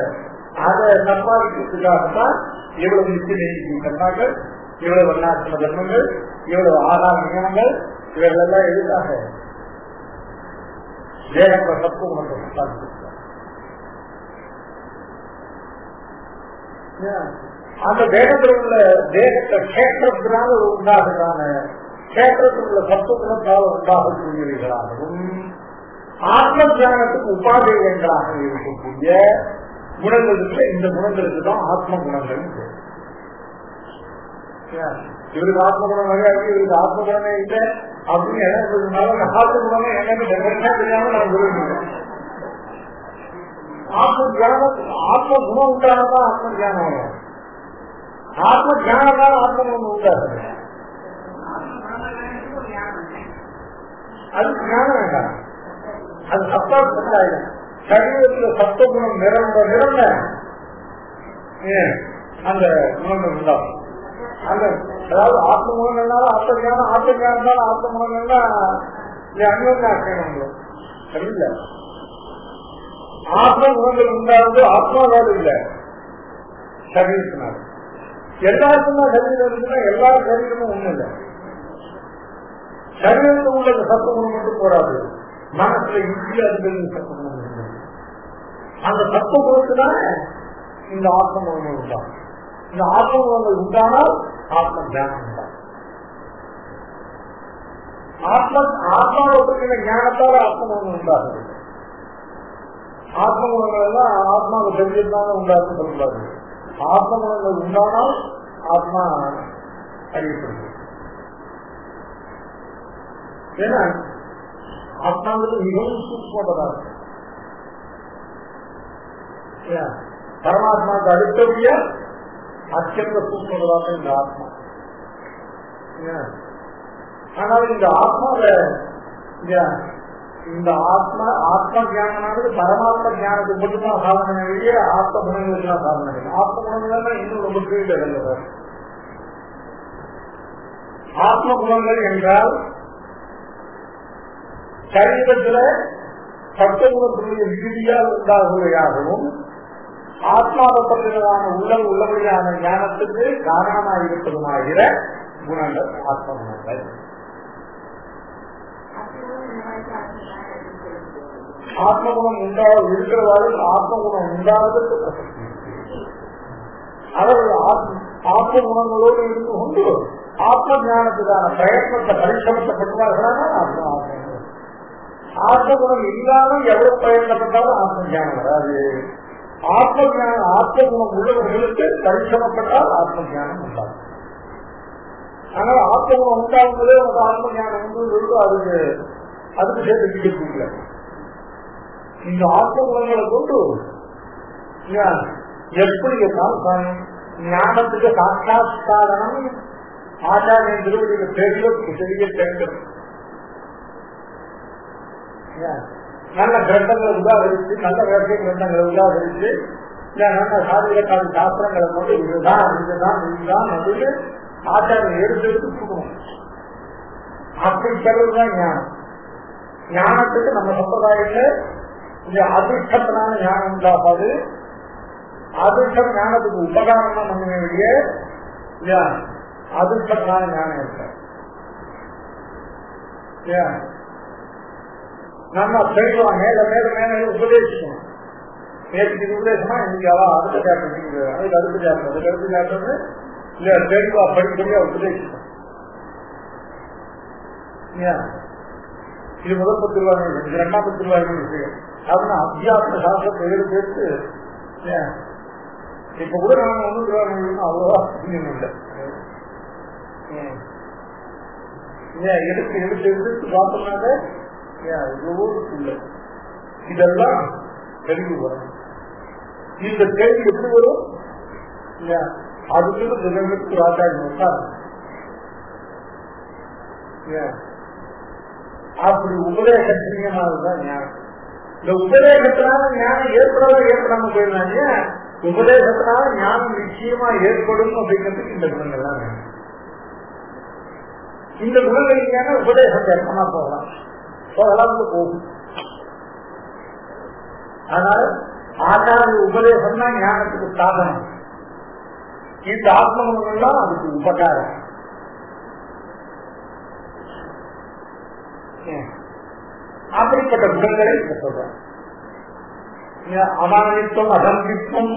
அதை சம்பாதிக்கிறதுக்காகத்தான் இவ்வளவு நிச்சயம் கர்மாக்கள், இவ்வளவு வண்ணாசிரம தர்மங்கள், இவ்வளவு ஆதார நியமங்கள், இவர்கள் எல்லாம் எதுக்காக தேகத்தை சத்துவ குணத்தை சம்பாதிக்கிறார். அந்த தேகத்தில் உள்ள தேகத்தை கேத்திரத்தினால உண்டாகிறான கேத்திரத்தில் உள்ள சத்துவ குணத்தால் உண்டாகக்கூடியவர்களாகவும் ஆத்ம தியானத்துக்கு உபாதேயங்களாக இருக்கக்கூடிய குணங்களுக்கு இந்த குணங்களுக்கு தான் ஆத்ம குணங்கள். இவருக்கு ஆத்ம குணம் வகையாக இவருக்கு ஆத்ம குணமே இல்லை அப்படின்னு என்ன ஆத்ம குணமே என்னன்னு தெரியாம நான் விரும்புகிறேன். ஆத்ம தியானம் ஆத்ம குணம் உண்டானதான் ஆத்ம தியானம் வரும். ஆத்ம தியானத்தால் ஆத்ம குணம் உண்டாது. அது ஞானம் வேண்டாம், அது சத்தாயிடும். சரீரத்தில் சத்த குணம் நிரம்ப அந்த குணங்கள் உண்டாகும். அந்த அதாவது ஆத்ம குணங்கள்னால ஆத்ம ஞானம், ஆத்ம ஞானத்தால் ஆத்ம குணங்கள்னா அந்நியம் சரியில்லை. ஆத்ம குணங்கள் உண்டாவது ஆத்மாவால் இல்லை, சரீரத்தினால. எல்லாருக்கும் தான் சரீரம் இருக்குன்னா எல்லா சரீரமும் ஒண்ணு இல்லை. சரீரத்தில் உள்ள சத்த குணம் மட்டும் போராது, மனசுல இந்தியா சத்த குணம் இருக்கு. அந்த சத்த குணத்துதான் இந்த ஆத்ம குணங்கள் உண்டாகும். இந்த ஆத்ம குணங்கள் உண்டானால் ஆத்ம தியானம் உண்டாகும். ஆத்மாவை பற்றின ஞானத்தால ஆத்மகுணம் உண்டாகுது. ஆத்மகுணங்கள் எல்லாம் ஆத்மாவை தெரிஞ்சிருந்தாலும் உண்டாகும் சொல்லக்கூடாது. ஆத்மகுணங்கள் உண்டானால் ஆத்மா அறியப்படுது. ஏன்னா ஆத்மாவுக்கு மிகவும் சூக்ஷ்மப்படாது. பரமாத்மாவுக்கு அடுத்தபடிய அத்தியந்த சூக்ஷ்மப்படாத இந்த ஆத்மா. ஆனால் இந்த ஆத்மாவை இந்த ஆத்ம தியானமானது பரமாத்ம தியானத்துக்கு மட்டும்தான் சாதனை வெளியே ஆத்ம குணங்களுக்கு தான் சாதனை. ஆத்ம குணங்கள் இன்னும் ரொம்ப கீழே. ஆத்ம குணங்கள் என்றால் சரீரத்தில் சத்துவகுணத்தினுடைய விகுதியால் உண்டாகுவையாகவும் ஆத்மாவை பற்றினதான உள்ளபடியான ஞானத்துக்கு காரணமாக இருப்பதுமாகிற குணங்கள் ஆத்ம குணங்கள். ஆத்மகுணம் இருக்கிறவாறு ஆத்மகுணம் உண்டாவதற்கு பிரசக்தி இருக்கு. அவர்கள் ஆத்ம குணங்களோடு இருந்து கொண்டு ஆத்ம ஞானத்துக்கான பிரயத்னத்தை பரிசமத்தப்பட்டுவார்களான ஆத்மகுணம் இல்லாமல் எவ்வளவு பிரயத்னப்பட்டாலும் ஆத்ம ஞானம் வராது. ஆத்ம குணம் உள்ளவர்களுக்கு பரிசமப்பட்டால் ஆத்ம ஞானம் உண்டாகும். ஆனால் ஆத்மகுணம் உண்டாகும் போதே உனக்கு ஆத்ம ஞானம் வந்து அதுக்கு சேர்த்து முடியல. இந்த ஆத்ம குணங்களை கொண்டு எப்படி ஞானத்துக்கு சாட்சாத்காரணம் ஆச்சாரிய திருவடியில தெரிய தேர்ந்தது. நல்ல கிரந்தங்களை உதாகரிச்சு, நல்ல வேட்டை கிரந்தங்களை உதாகரிச்சு, நல்ல சாதிகால சாஸ்திரங்களை கொண்டு இதுதான் அப்படின்னு ஆச்சாரம் எடுத்து கொடுக்கணும். அப்படி சொல்றதுதான் ஞானம். ஞானத்துக்கு நம்ம சம்பிரதாயத்துல இந்த அதிர்ஷ்டத்தினால ஞானம் உண்டாகாது. அதிர்ஷ்டம் ஞானத்துக்கு உபகாரமா பண்ண வேண்டிய அதிர்ஷ்டத்தினால ஞானம் இருக்க நம்ம செய்வோம். மேல மேல மேல உபதேசிக்கணும். நேற்று உபதேசமா இன்னைக்கு அடுத்த சாப்பிட்டு அதுக்கு அடுத்து சாப்பிட்டு அதுக்கு அடுத்து சாப்பிட்டு இல்ல தெளிவா படிப்படியா உபதேசிக்கணும். இது முதல் 10 ரூபாய், இது 2 ரூபாய் விஷயம். அப்படின்னா அத்தியாத்ம சாஸ்திரத்தை எடுத்து இப்ப கூட நாம 1 ரூபாய் அவ்வளவா இல்லை. எடுத்து பார்த்தோம்னாக்க இல்லை. இதெல்லாம் தெளிவு வரும். இந்த கேள்வி எப்படி வரும்? அதுக்கு தினங்களுக்கு ஆச்சாரம் அப்படி உபதேசமானதுதான் ஞானம். இந்த உபதேசத்தினால ஞானம் ஏற்படாம போயிருந்தாங்க. உபதேசத்தினால ஞானம் நிச்சயமா ஏற்படும் அப்படிங்கிறதுக்கு இந்த குணங்கள்லாம் வேணும். இந்த குணங்கள் இல்லைன்னா உபதேசத்தை ஏற்பமா போகலாம் போகும். ஆனால் ஆச்சாரிய உபதேசம் தான் ஞானத்துக்கு சாதனம். இந்த ஆத்ம குணங்கள்லாம் அதுக்கு உபகாரம். அப்படிப்பட்ட குணங்களை சொல்றோம். அமானித்துவம், அசம்பித்துவம்,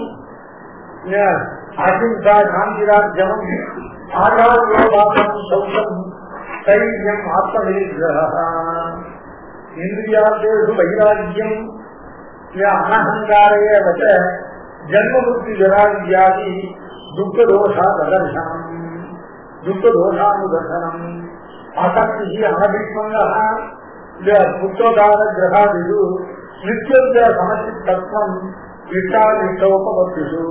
அஹிம்சா, சாந்திராஜ்யம், ஆச்சாரியோபாசம், சௌச்சம், தைரியம், ஆத்மநிகிரகம், இந்திரியாதேஷு வைராக்கியம், அனஹங்காரே வச்ச ஜன்மபுத்தி ஜராவியாதி துக்கதோஷாதர்சனம், துக்கதோஷானுதர்சனம், ஆசக்தி அனபிஷ்மங்கः புத்தோதார கிரகாதிஷு நித்யந்த சமச்சித்தத்வம் இஷ்டாதிஷ்டோபவர்த்திஷு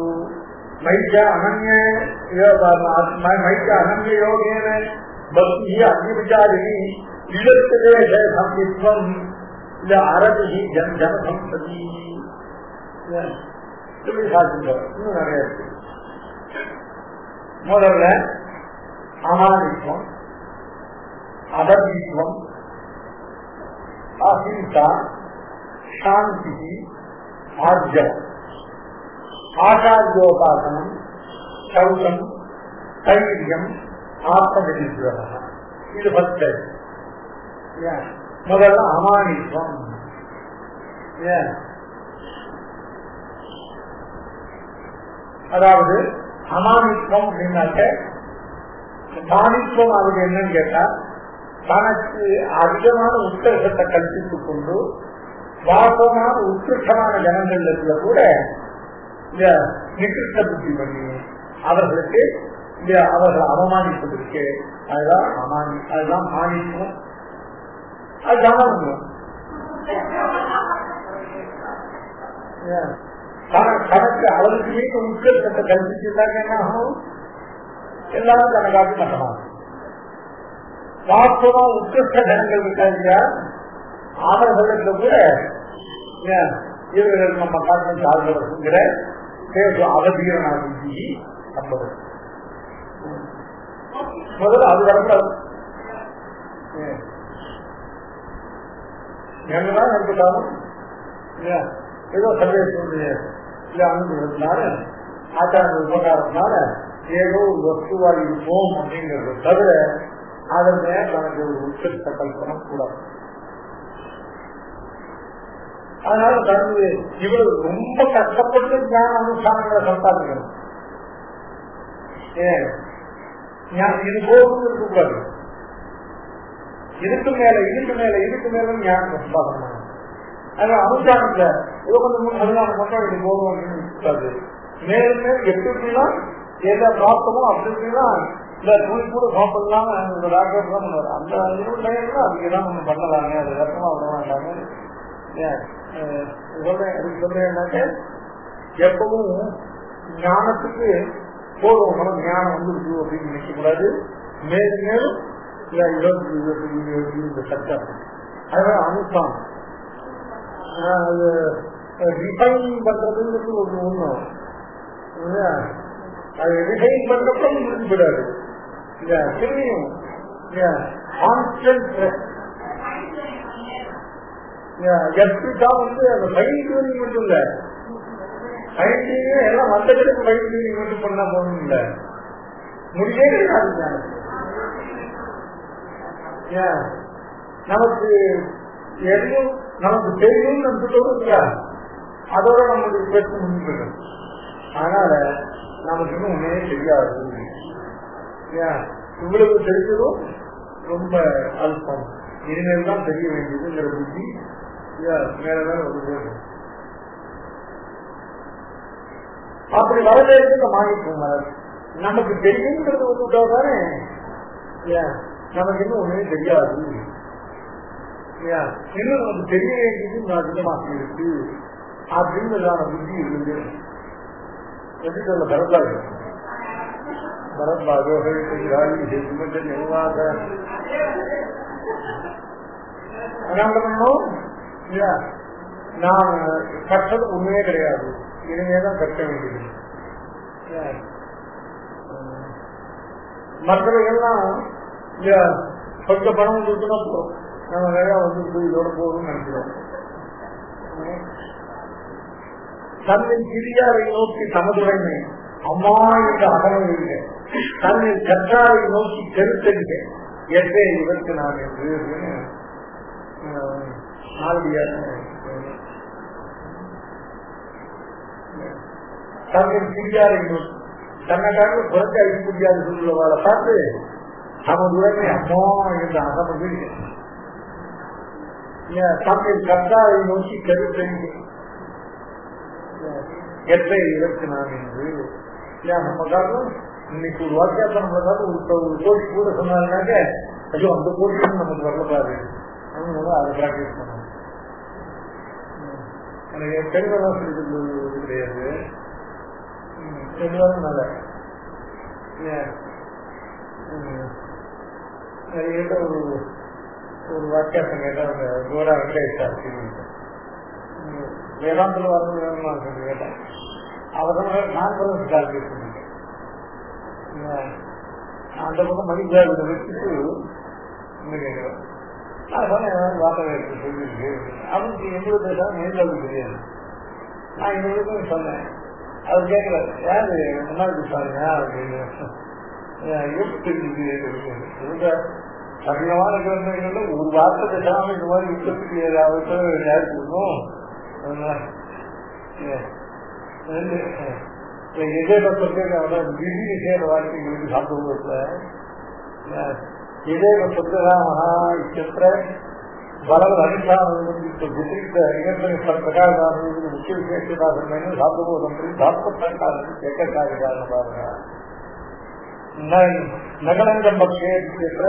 மைத்ய அனன்ய யோகேன பக்தி அக்னிவிசாரிணி இலட்சதேச சம்மித்வம் அரதி ஜனசம்பதி. இன்னும் நிறைய இருக்கு. முதல்ல அமானித்வம், அதர்வித்வம், அஹிம்சா, சாந்தி, ஆர்ஜவம், ஆச்சாரியோபாசனம், சௌச்சம், தைரியம், ஆத்மநிகிரகம். இது 10. முதல்ல அமானித்வம். அதாவது அமானித்வம் அப்படின்னாக்க மானித்துவம் அது என்னன்னு கேட்டா, தனக்கு அதிகமான உத்கர்ஷத்தை கல்பித்துக் கொண்டு வாசமான உத்கிருஷ்டமான ஜனங்கள்ல கூட இந்த நிகிருஷ்ட புத்தி பண்ணி அவர்களுக்கு இந்த அவர்கள் அவமானிப்பதற்கு அதுதான் அதுதான் மானித்துவம். அதுதான் தனக்கு அவருக்கு மீது உத்கர்ஷத்தை கல்பிச்சுட்டாங்க என்ன ஆகும், எல்லாரும் தனக்காக கட்டமாகும். வாஸ்தவா உத்கிருஷ்ட ஜனங்கள் இருக்காங்க, அவர்களுக்கு கூட இவர்கள் நம்ம காட்டும் சார்ந்தவர்கிற பேசு அவதீரணாதி அப்பது முதல்ல அது வரக்கூடாது. என்னதான் இருக்கட்டாலும் ஏதோ சந்தேகத்தினுடைய அனுபவத்தினால ஆச்சாரங்கள் உபகாரத்தினால ஏதோ ஒரு வஸ்துவா இருப்போம் அப்படிங்கிறது தவிர அதன் மேல தனக்கு ஒரு உச்சத்த கல்பனம் கூடாது. அதனால தனது இவ்வளவு ரொம்ப கஷ்டப்பட்டு ஞான அனுஷ்டானங்களை சம்பாதிக்கணும். இது போதும் இருக்கக்கூடாது. இதுக்கு மேல ஞானம் சம்பாதனம். அதனால அனுஷ்டானத்துல ஏதோ கொஞ்சம் முன்னாடி மட்டும் இது போதும் அப்படின்னு இருக்காது. மேலும் மேலும் எப்படிலாம் எந்த பிராப்தமோ அப்படிலாம் இல்ல துணி கூட சாப்பிடலாம் டாக்டர் தான் பண்ணுவார். அந்த அதுக்குதான் நம்ம பண்ணலாங்க, அது ரத்தமா விட மாட்டாங்க. சொல்றேன் எப்பவும் ஞானத்துக்கு போதும் நம்ம ஞானம் வந்துருக்கு அப்படின்னு நினைக்க கூடாது. மேலும் மேலும் 20 சட்டம் அதனால அனுஷ்டானம் அது டிஃபைன் பண்றதுங்கிறது ஒரு ஒண்ணும் அது டிஃபைன் பண்றப்ப முடிஞ்சுவிடாது. திரும்பியும் எப்படிதான் வந்து அந்த மைண்ட் டியூனிங் மட்டும் இல்ல, மைண்ட் டியூனிங் எல்லாம் மற்றவர்களுக்கு மைண்ட் டியூனிங் மட்டும் பண்ணா போகணும் இல்ல, முடியே கிடையாது. நமக்கு எதுவும் நமக்கு தெரியும் நம்பிக்கை அதோட நம்மளுக்கு பேச முடிஞ்சு. அதனால நமக்கு இன்னும் உண்மையே தெரியாது. இவ்வளவு தெரிஞ்சதும் ரொம்ப அல்பம், இனிமேல் தான் தெரிய வேண்டியதுங்கிற புத்தி மேலதான் வருது. அப்படி வரவேற்று இந்த மாணிக்கம் நமக்கு தெரியுங்கிறது ஒன்றுட்டாதானே நமக்கு இன்னும் ஒண்ணுமே தெரியாது. இன்னும் நமக்கு தெரிய வேண்டியது அதிகமாக இருக்கு அப்படின்றதான புத்தி இருக்கு. எப்படி சொல்ல பரத்வாஜ் நான் கற்றது உண்மையே கிடையாது, இனிமேதான் கற்க வேண்டியது. மற்றவைகள்லாம் கொஞ்சம் பணம் கொடுத்தா போதும், நம்ம நிறைய வந்து இதோட போதும்னு நினைக்கிறோம். தன்னின் சிறியாரை நோக்கி தமதுடைமை அம்மா என்ற அகமையில்லை, தன்னின் கற்றாரை நோக்கி கருத்தறிக எத்தே இவருக்கு நான் என்று தன்னின் சிறியாரை நோக்கி தன்னைக்காக குறைஞ்ச அறிய முடியாது சொல்லுவாளை பார்த்து தமதுடைமை அம்மா என்ற அகமையில் தன்னின் கற்றாரை நோக்கி கருத்தறிக எத்தனை இதற்கு நான் என்று நம்ம காரணம் இன்னைக்கு ஒரு வாக்கியத்தை நம்மளுக்காக ஒரு கோடி கூட சொன்னாங்க, ஐயோ அந்த கோடியும் நமக்கு வரலாறு அதை பிராக்டிஸ் பண்ணணும். எனக்கு பெண்களாக சொல்லிட்டு கிடையாது, பெண்களும் நல்ல கேட்ட ஒரு வாக்கியாசம் கேட்டாங்க. கோரா வெங்கடேஷ் வேதாந்தில் வரணும் கேட்டேன். அவர்கள் நான் அந்த பக்கம் மணிஜாவிட வச்சுட்டு கேட்கிறேன். நான் வார்த்தை சொல்லிருக்கு அவனுக்கு 80 நேரில் தெரியாது. நான் எங்களுக்கு சொன்னேன். அவர் கேட்கிறார், யாரு முன்னாடி பாருங்க அப்படின்னு. கடினமான குழந்தைகள் ஒரு வார்த்தை பேசாம இந்த மாதிரி யுத்தத்துக்கு ஏதாவது யாரு கொடுக்கும். எதே பத்திரிக்கை விதி விஷய வாழ்க்கைகளுக்கு சாப்பிடுவதில்ல இதே சத்யராமஹா இத்தியத்திர பலவ அனுஷ்டானத்தை விசிரித்த இயந்திர பிரகாரதான முக்கிய விசேஷதாசன் சாப்பிடுவோம் தாத்பத்தான ஏக்கக்காரிகாரன் பாருங்க. நகலங்கம் பக்ஷே இத்தியத்திர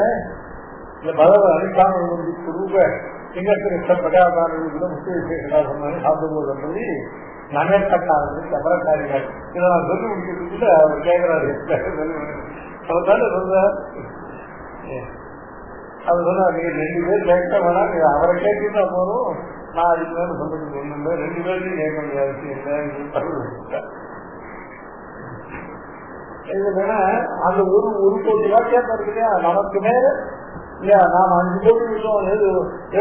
பலவ அனுஷ்டான ரூப இயந்திர பிரகாரதான முக்கிய விசேஷதாசன் சாப்பிடுவோம் சொல்லி நகர்கட்டாளர்கள் சபரக்காரிகள் இதை நான் சொல்லி முடிக்கிறதுக்கு அவர் கேட்கிறாரு. அவர் தானே சொல்றார். அவர் சொன்னா நீங்க 2 பேர் கேட்க வேணாம், அவரை கேட்டுட்டா போறோம், நான் அதுக்கு மேல சொல்றதுக்கு ஒண்ணு இல்லை, 2 பேரையும் கேட்க வேண்டிய அவசியம் இல்லை. இது வேணா அந்த ஒரு கோடி வாக்கியம் இருக்கு இல்லையா, நமக்கு மேல இல்லையா, நாம் 5 கோடி இருக்கோம்,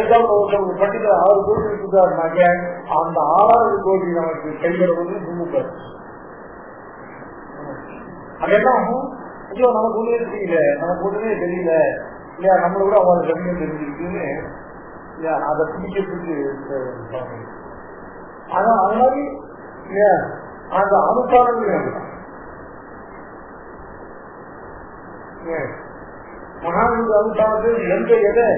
ஏதாவது ஒருத்தவங்க பட்டியல 6 கோடி இருக்குதாருனாக்க அந்த 6வது கோடி நமக்கு கைவிடுவது சுமூக்க. அது என்ன ஆகும்? ஐயோ நமக்கு ஒண்ணுமே தெரியல, நமக்கு ஒண்ணுமே தெரியல இல்லையா, நம்மள கூட அவங்க கம்மியா தெரிஞ்சிருக்குன்னு இல்லையா, அதை பிடிக்கிறதுக்கு அதான் அது மாதிரி இல்லையா அந்த அனுசாரங்கள் மகானுடைய அனுசாரத்தை எந்த எதை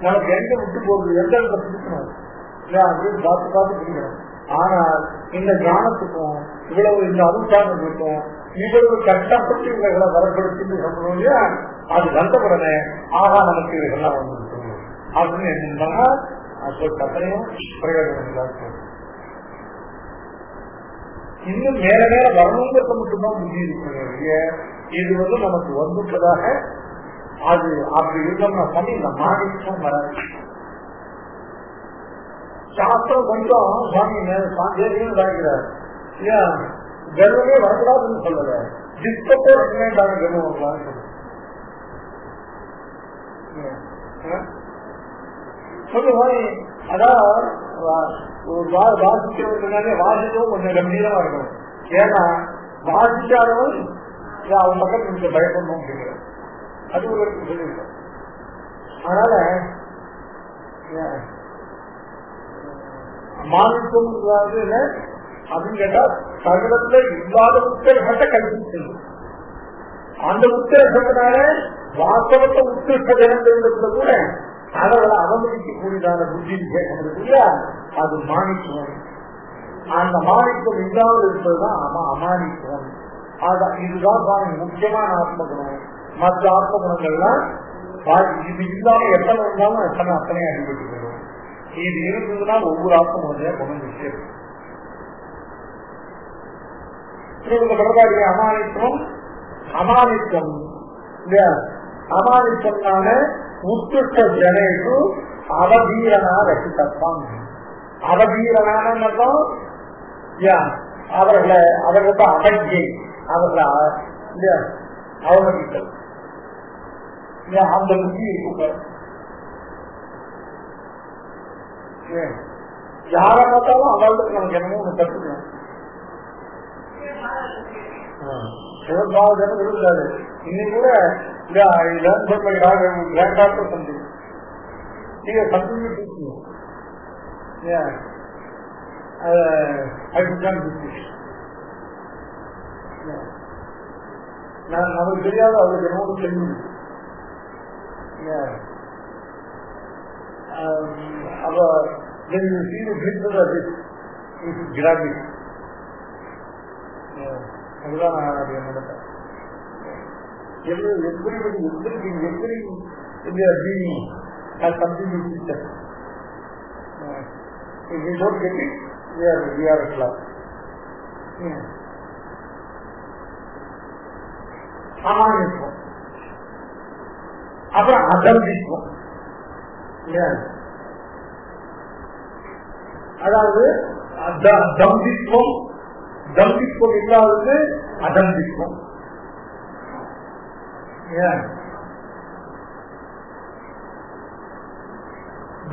நமக்கு எங்க விட்டு போகுது, எந்த இடத்த பிடிக்கணும் இல்லையா அப்படின்னு பார்த்து பார்த்து பிடிக்கணும். ஆனால் இந்த ஞானத்துக்கும் இவ்வளவு இந்த அனுசாரங்களுக்கும் இவ்வளவு கஷ்டப்பட்டு இவர்களை வரப்படுத்தி சொல்லணும் இல்லையா, அது வந்தவுடனே ஆகா நமக்கு இவர்கள்லாம் வந்து அப்படின்னு என்னன்னா கட்டளையும் பிரயோஜனம். இன்னும் மேல மேல வரணுங்கிறத மட்டும்தான் புத்தி இருக்கிறது. இது வந்து நமக்கு வந்துட்டதாக அது அப்படி இருக்கோம்னா சொல்லி இந்த மாநிலம் வராது. சாஸ்திரம் கொஞ்சம் சுவாமி சாந்தியும் இதாகிறார் இல்லையா, கர்வமே வரக்கூடாதுன்னு சொல்லல, டிஸ்கப்போ ரெண்டாங்க கர்வம் வரலான்னு சொல்லுங்க. அதான் வாசிக்கிறவங்க வாசிக்கவும் கொஞ்சம் கம்பீரமா இருக்கணும். ஏன்னா வாசிக்காதவன் அவன் பக்கத்து கொஞ்சம் பயப்படணும் அப்படிங்கிற அது ஒரு சொல்லியிருக்கோம். அதனால மாநிலம் அப்படின்னு கேட்டா சகலத்துல இல்லாத உத்தரகத்தை கல்வி அந்த உத்தரகத்தினால வாஸ்தவத்தை உத்திருஷ்ட ஜனத்துல கூட அளவுல அவமதிக்கக்கூடியதான புத்தி விசேஷம் இல்லையா, அது மாணிக்குவம். அந்த மாணிக்கம் இல்லாமல் இருப்பதுதான் அமானிக்குவம். இதுதான் முக்கியமான ஆத்ம குணம். மற்ற ஆத்ம குணங்கள்லாம் இது இல்லாம எத்தனை இருந்தாலும் அத்தனை அடிபட்டு போயிடும். இது இருந்ததுன்னா ஒவ்வொரு ஆத்ம குணத்தையா குணம் விஷயம். அமானித்துவம் அமானித்தம் இல்லையா, அமானித்தம்னால உத்கிருஷ்ட ஜனேஷு அவதீரனா ரசித்தம். அவதீரனான அவர்களை அவர்களுக்கு அவஜை அவர்களை அவமதித்தல் அந்த புத்தி இருக்கு. யாரை பார்த்தாலும் அவர்களுக்கு நமக்கு என்னமோ ஒண்ணு கற்றுக்கணும். சிவபாவம் இருந்தாரு இன்னைக்கு கூட நமக்கு தெரியாத அவருக்கு என்னோட தெரியும். அப்ப கிராமி அதுதான் நான் நடத்தேன். everybody in their being has something to teach us. If we don't get it, we are at loss. அமானித்துவம் அப்புறம் அதம்பித்துவம். அதாவது தம்பித்துவம் தம்பித்துவம் இல்லாதது அதம்பித்துவம்.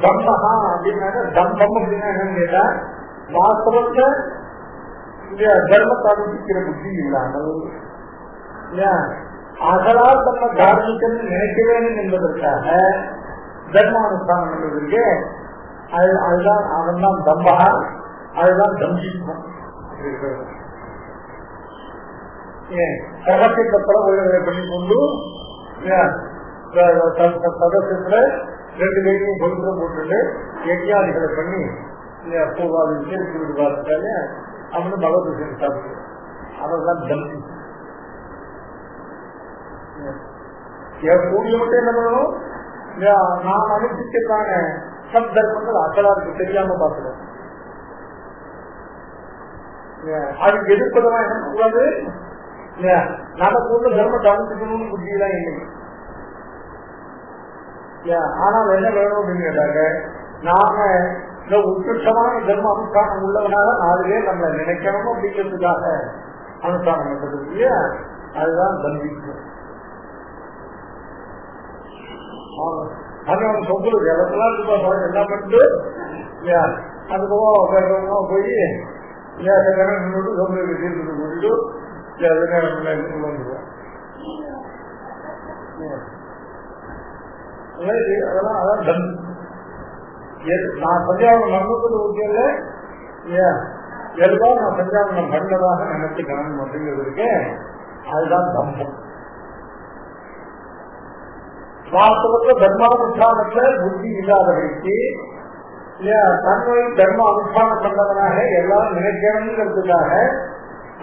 தம்பகா அப்படின்னாக்க தம்பம் அப்படின்னா என்னன்னு கேட்டா வாஸ்தவத்தை தர்மத்தை அனுப்பிக்கிற புத்தி இல்லாமல் அதனால் நம்ம தார்மீகம் நினைக்க வேண்டும் என்பதற்காக தர்மானுஷ்டானம் என்பதற்கு அதுதான் அவன் தான் தம்பகா, அதுதான் தம்பித்துவம். ரகசியத்தை பல உயர்வை பண்ணிக்கொண்டு சதசத்துல 2 கையும் பவித்திரம் போட்டுட்டு யஜ்ஞாதிகளை பண்ணி பூர்வாதி விசேஷம் விடுவாருக்காங்க அவனு பகவத் விஷயம் சாப்பிட்டு அதெல்லாம் ஜல்தி கூடிய மட்டும் என்ன பண்ணணும், நான் அனுப்பிச்சிருக்காங்க சப் தர்மங்கள் அசலாருக்கு தெரியாம பார்க்கிறோம். அதுக்கு எதிர்ப்பதெல்லாம் என்ன கூடாது, நமக்கு உள்ள தர்மத்தை அனுப்பிக்கணும்னு புத்தியெல்லாம் இல்லை. ஆனால் என்ன வேணும் அப்படின்னு கேட்டாங்க, நாம இந்த உத்கிருஷ்டமான தர்ம அனுஷ்டானம் உள்ளவனால 4 பேர் நம்மளை நினைக்கணும் அப்படிங்கிறதுக்காக அனுஷ்டானம் பண்றது இல்லையா, அதுதான் தர்மிக்கும். அது அவன் சொல்றது எல்லாம் என்ன பண்ணிட்டு அதுக்கப்புறம் போய் கூட்டிட்டு அதெல்லாம் அதான் தர்மம். நான் சஞ்சாவனம் மரணத்துக்கு ஊட்டியல எல்லாம் நான் சஞ்சாவனம் பண்ணதாக நினைச்சுக்கணும் அப்படிங்கிறதுக்கு அதுதான் தர்மம். வாஸ்தவத்துல தர்மானுஷ்டானத்துல புத்தி இல்லாதவருக்கு தன்மை தர்ம அனுஷ்டானம் பண்ணவனாக எல்லாரும் நினைக்கணுங்கிறதுக்காக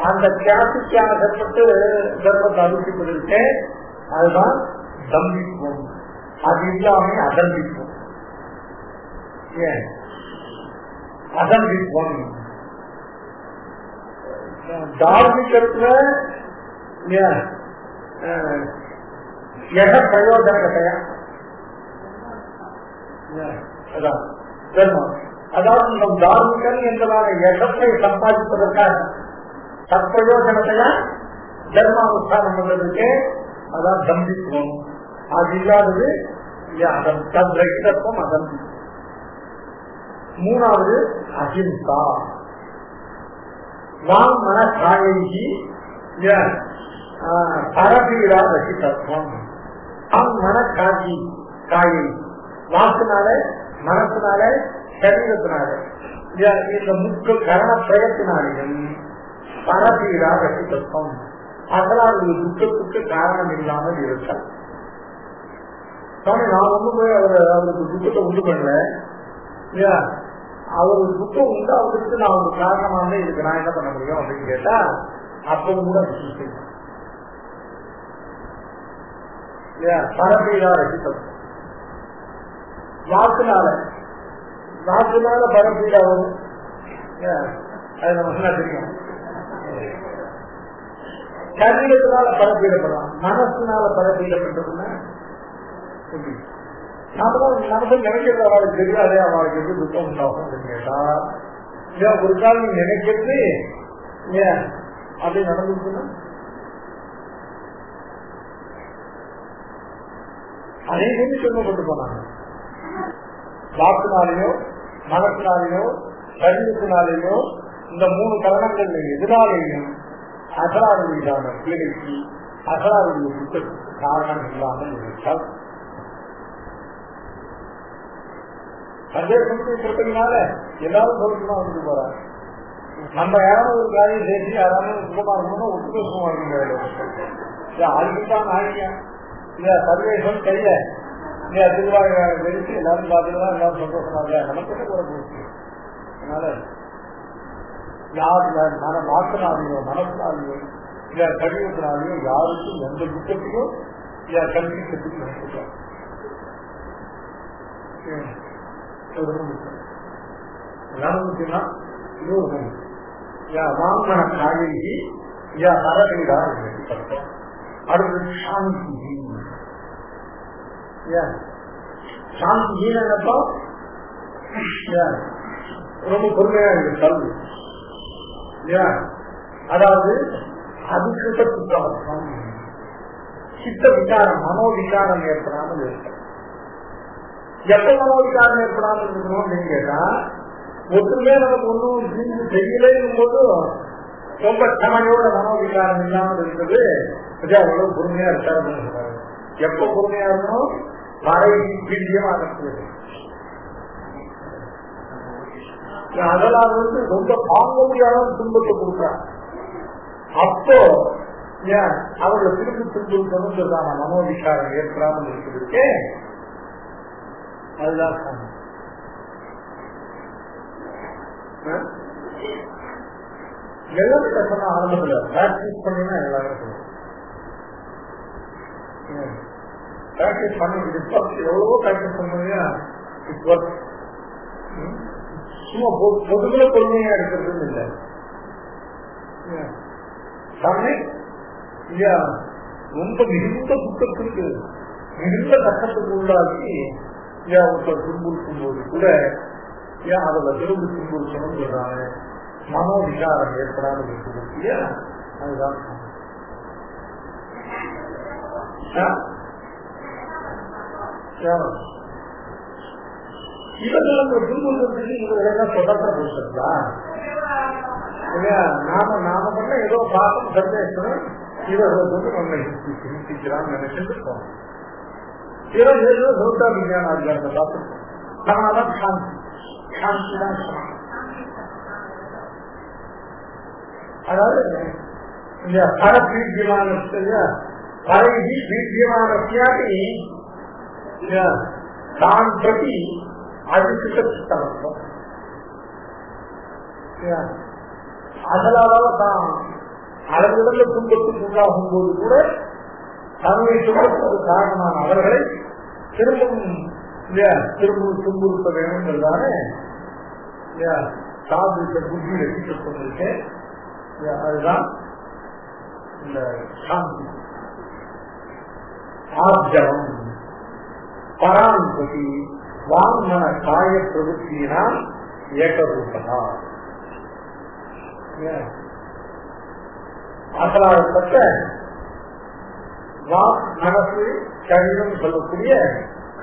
அந்த தியாசிக்கான கற்பட்டு தர்மத்தை அனுப்பிப்பதற்கு அதுதான் தம்பிக்கும். அது இல்லாம அதம்பிக்கும். அதம்பிக்கும் தார்மிகத்துல பிரயோஜனத்தையா தர்மம், அதாவது நம் தார்மிகன் என்பதான யசத்தை சம்பாதிப்பதற்காக தற்பிரயோஜனத்தையா தர்மானுஷ்டானம் பண்றதுக்கு அதான் தம்பித்துவம். அது இல்லாதது தத்ரகிதத்துவம் அதம்பி. 3வது அஹிம்சா. வாங் மன காயி பரபீடா ரசிதத்துவம். மனக்காட்சி காயை வாக்குனால மனத்தினால சரீரத்தினால இந்த முக்கிய கரண பிரயத்தினாலையும் பரபீடா ரசிதத்துவம் அதனால் ஒரு துக்கத்துக்கு காரணம் இல்லாமல் இருக்கார். நான் ஒண்ணு போய் அவருக்கு துக்கத்தை உண்டு பண்ணல, அவருக்கு துக்கம் உண்டாவதற்கு நான் ஒரு காரணமாக இதுக்கு நான் என்ன பண்ண முடியும் அப்படின்னு கேட்டா அப்பவும் கூட பரபீடா ரசித்தம். வாக்குனால பரபீடா வரும், அது நமக்கு தெரியும். சரீரத்தினால பரப்பீடப்படலாம், மனசுனால பரப்பீடப்பட்டதுன்னா நமக்கு நினைக்கிறது அவளுக்கு தெரியாதே, அவளுக்கு எப்படி துக்கம் உண்டாகும் அப்படின்னு கேட்டா ஒரு கால் நீ நினைக்கிறது அப்படி நடந்துச்சுன்னா அனைவரும் சொல்லப்பட்டு போனாங்க. வாக்குனாலேயோ மனத்தினாலேயோ சரீரத்தினாலேயோ இந்த 3 கரணங்கள் எதிராலேயும் அகராதியான பீடைக்கு அகராதிய துக்கத்துக்கு காரணம் இல்லாமல் இருந்தால் சந்தேகத்துக்கு கொடுத்ததுனால எல்லாரும் சௌக்கியமா வந்து போறாங்க. நம்ம யாராவது ஒரு காரியம் பேசி யாராவது சுகமா இருக்கணும்னா ஒட்டுக்க சுகமா இருக்க அதுக்குதான் ஆகியா இல்ல சர்வேஷம் கையில இல்லையா திருவாரூர் வெளிச்சு எல்லாரும் பார்த்துதான் எல்லாரும் சந்தோஷமா இல்ல நமக்கு என்ன கூட போச்சு. அதனால யார் வாக்குனாலேயோ மனத்தினாலேயோ இல்ல சரீரத்தினாலேயோ யாருக்கும் எந்த துக்கத்தையும் கல்வி கற்றுக்கு நினைக்கலாம். வாங்கன காயி பரவீடா அடுத்தது சாந்தி. சாந்தி என்னப்பா ரொம்ப பொறுமையா இருக்கு கல்வி. அதாவது அதிகிருத்த சித்தவசம், சித்த விகாரம் மனோவிகாரம் ஏற்படாமல் இருக்க. எப்ப மனோவிகாரம் ஏற்படாமல் இருக்கணும் அப்படின்னு கேட்டா ஒற்றுமே நமக்கு ஒன்றும் தெரியலைங்கும் போது ரொம்ப சமையோட மனோவிகாரம் இல்லாமல் இருக்கிறது அவ்வளவு பொறுமையா இருக்காரு. எப்ப பொறுமையா இருக்கணும், வரை பீடியம் ஆகிறது. அதெல்லாம் ரொம்ப தாங்க முடியாத துன்பத்தை கொடுக்குறாங்க. அப்போ அவர்களை திருப்பி துன்புறுத்தணும் சொல்றாங்க. மனோவிகாரம் ஏற்படாமல் இருக்கிறதுக்கே அதுதான் எல்லாமே சொன்ன ஆரம்பத்துல பிராக்டிஸ் பண்ணினா எல்லாமே சொல்லுவோம். பிராக்டிஸ் பண்ணி எவ்வளவோ பிராக்டிஸ் பண்ணுவீங்க. சும்மா பொதுல பொறுமையா இருக்கிறது இல்லை. ரொம்ப மிகுந்த துக்கத்திற்கு மிகுந்த கஷ்டத்துக்கு உள்ளாக்கி ஒருத்தர் துன்புறுத்தும் போது கூட அதில் திரும்ப துன்புறுத்தணும் சொல்றாங்க. மனோவிகாரம் ஏற்படாமல் இருக்கிறது. அதுதான் இவர்கள் துன்புறுத்துறதுக்கு இவர்கள் சொதப்பட போச்சுங்களா இல்லையா? நாம பண்ண ஏதோ பாசம் சந்தேஷம் இவர்களை வந்து நம்ம சிந்திக்கிறான்னு நினைச்சிட்டு இருக்கோம். ஏதோ சௌதா விஞ்ஞான அதிகாரத்தை பார்த்துருக்கோம். அதனால சாந்தி சாந்தி தான் சொல்லணும். அதாவது இந்த பரபீட்யமான பரவி பீட்யமானி தான் பிரதி அதிர்ஷ்டம். அதனால தான் அளவிடல துன்பத்துக்கு உண்டாகும் போது கூட தன்னை துன்பத்துக்கு காரணமான அவர்களை திரும்பவும் துன்புறுத்த வேண்டும் என்றாலே சாதித்த புத்தி ரசிக்க கொண்டிருக்கேன். அதுதான் இந்த சாந்தி. ஆர்ஜவம் பரான்பதி வாங்மன காய பிரவృத்தியினால் ஏகரூபதா. அசலாகப்பட்ட வாக் மனசு சரீரம் சொல்லக்கூடிய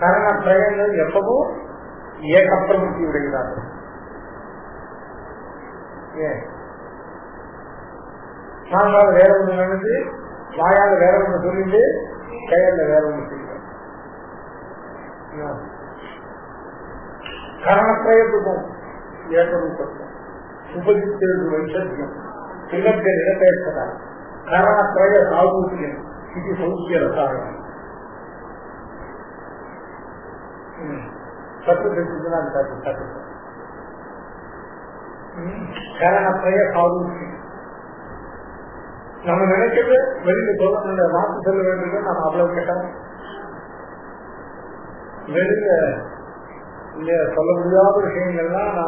கரண பிரயங்கள் எப்பவும் ஏகப்பிரவృத்தி உடைகிறார்கள். நாங்கள் வேற ஒண்ணு நினைச்சு வாயால வேற ஒண்ணு சொல்லிட்டு கையில வேற ஒண்ணு செய்வோம். கரணப்பிரயத்துக்கும் ஏகரூபத்தும் உபஜித்தது வைசத்தியம் திகத்தை நிரப்பேற்பதா கரணப்பிரய சாதுக்கியம் இது சௌக்கிய ரசாயனம். கரணப்பிரய சாதுக்கியம் நம்ம நினைக்கிறது வெளியில சொல்ல மாற்று சொல்ல வேண்டும். நம்ம அவ்வளவு கேட்டோம் வெளியில இல்ல சொல்ல முடியாத விஷயங்கள்லாம்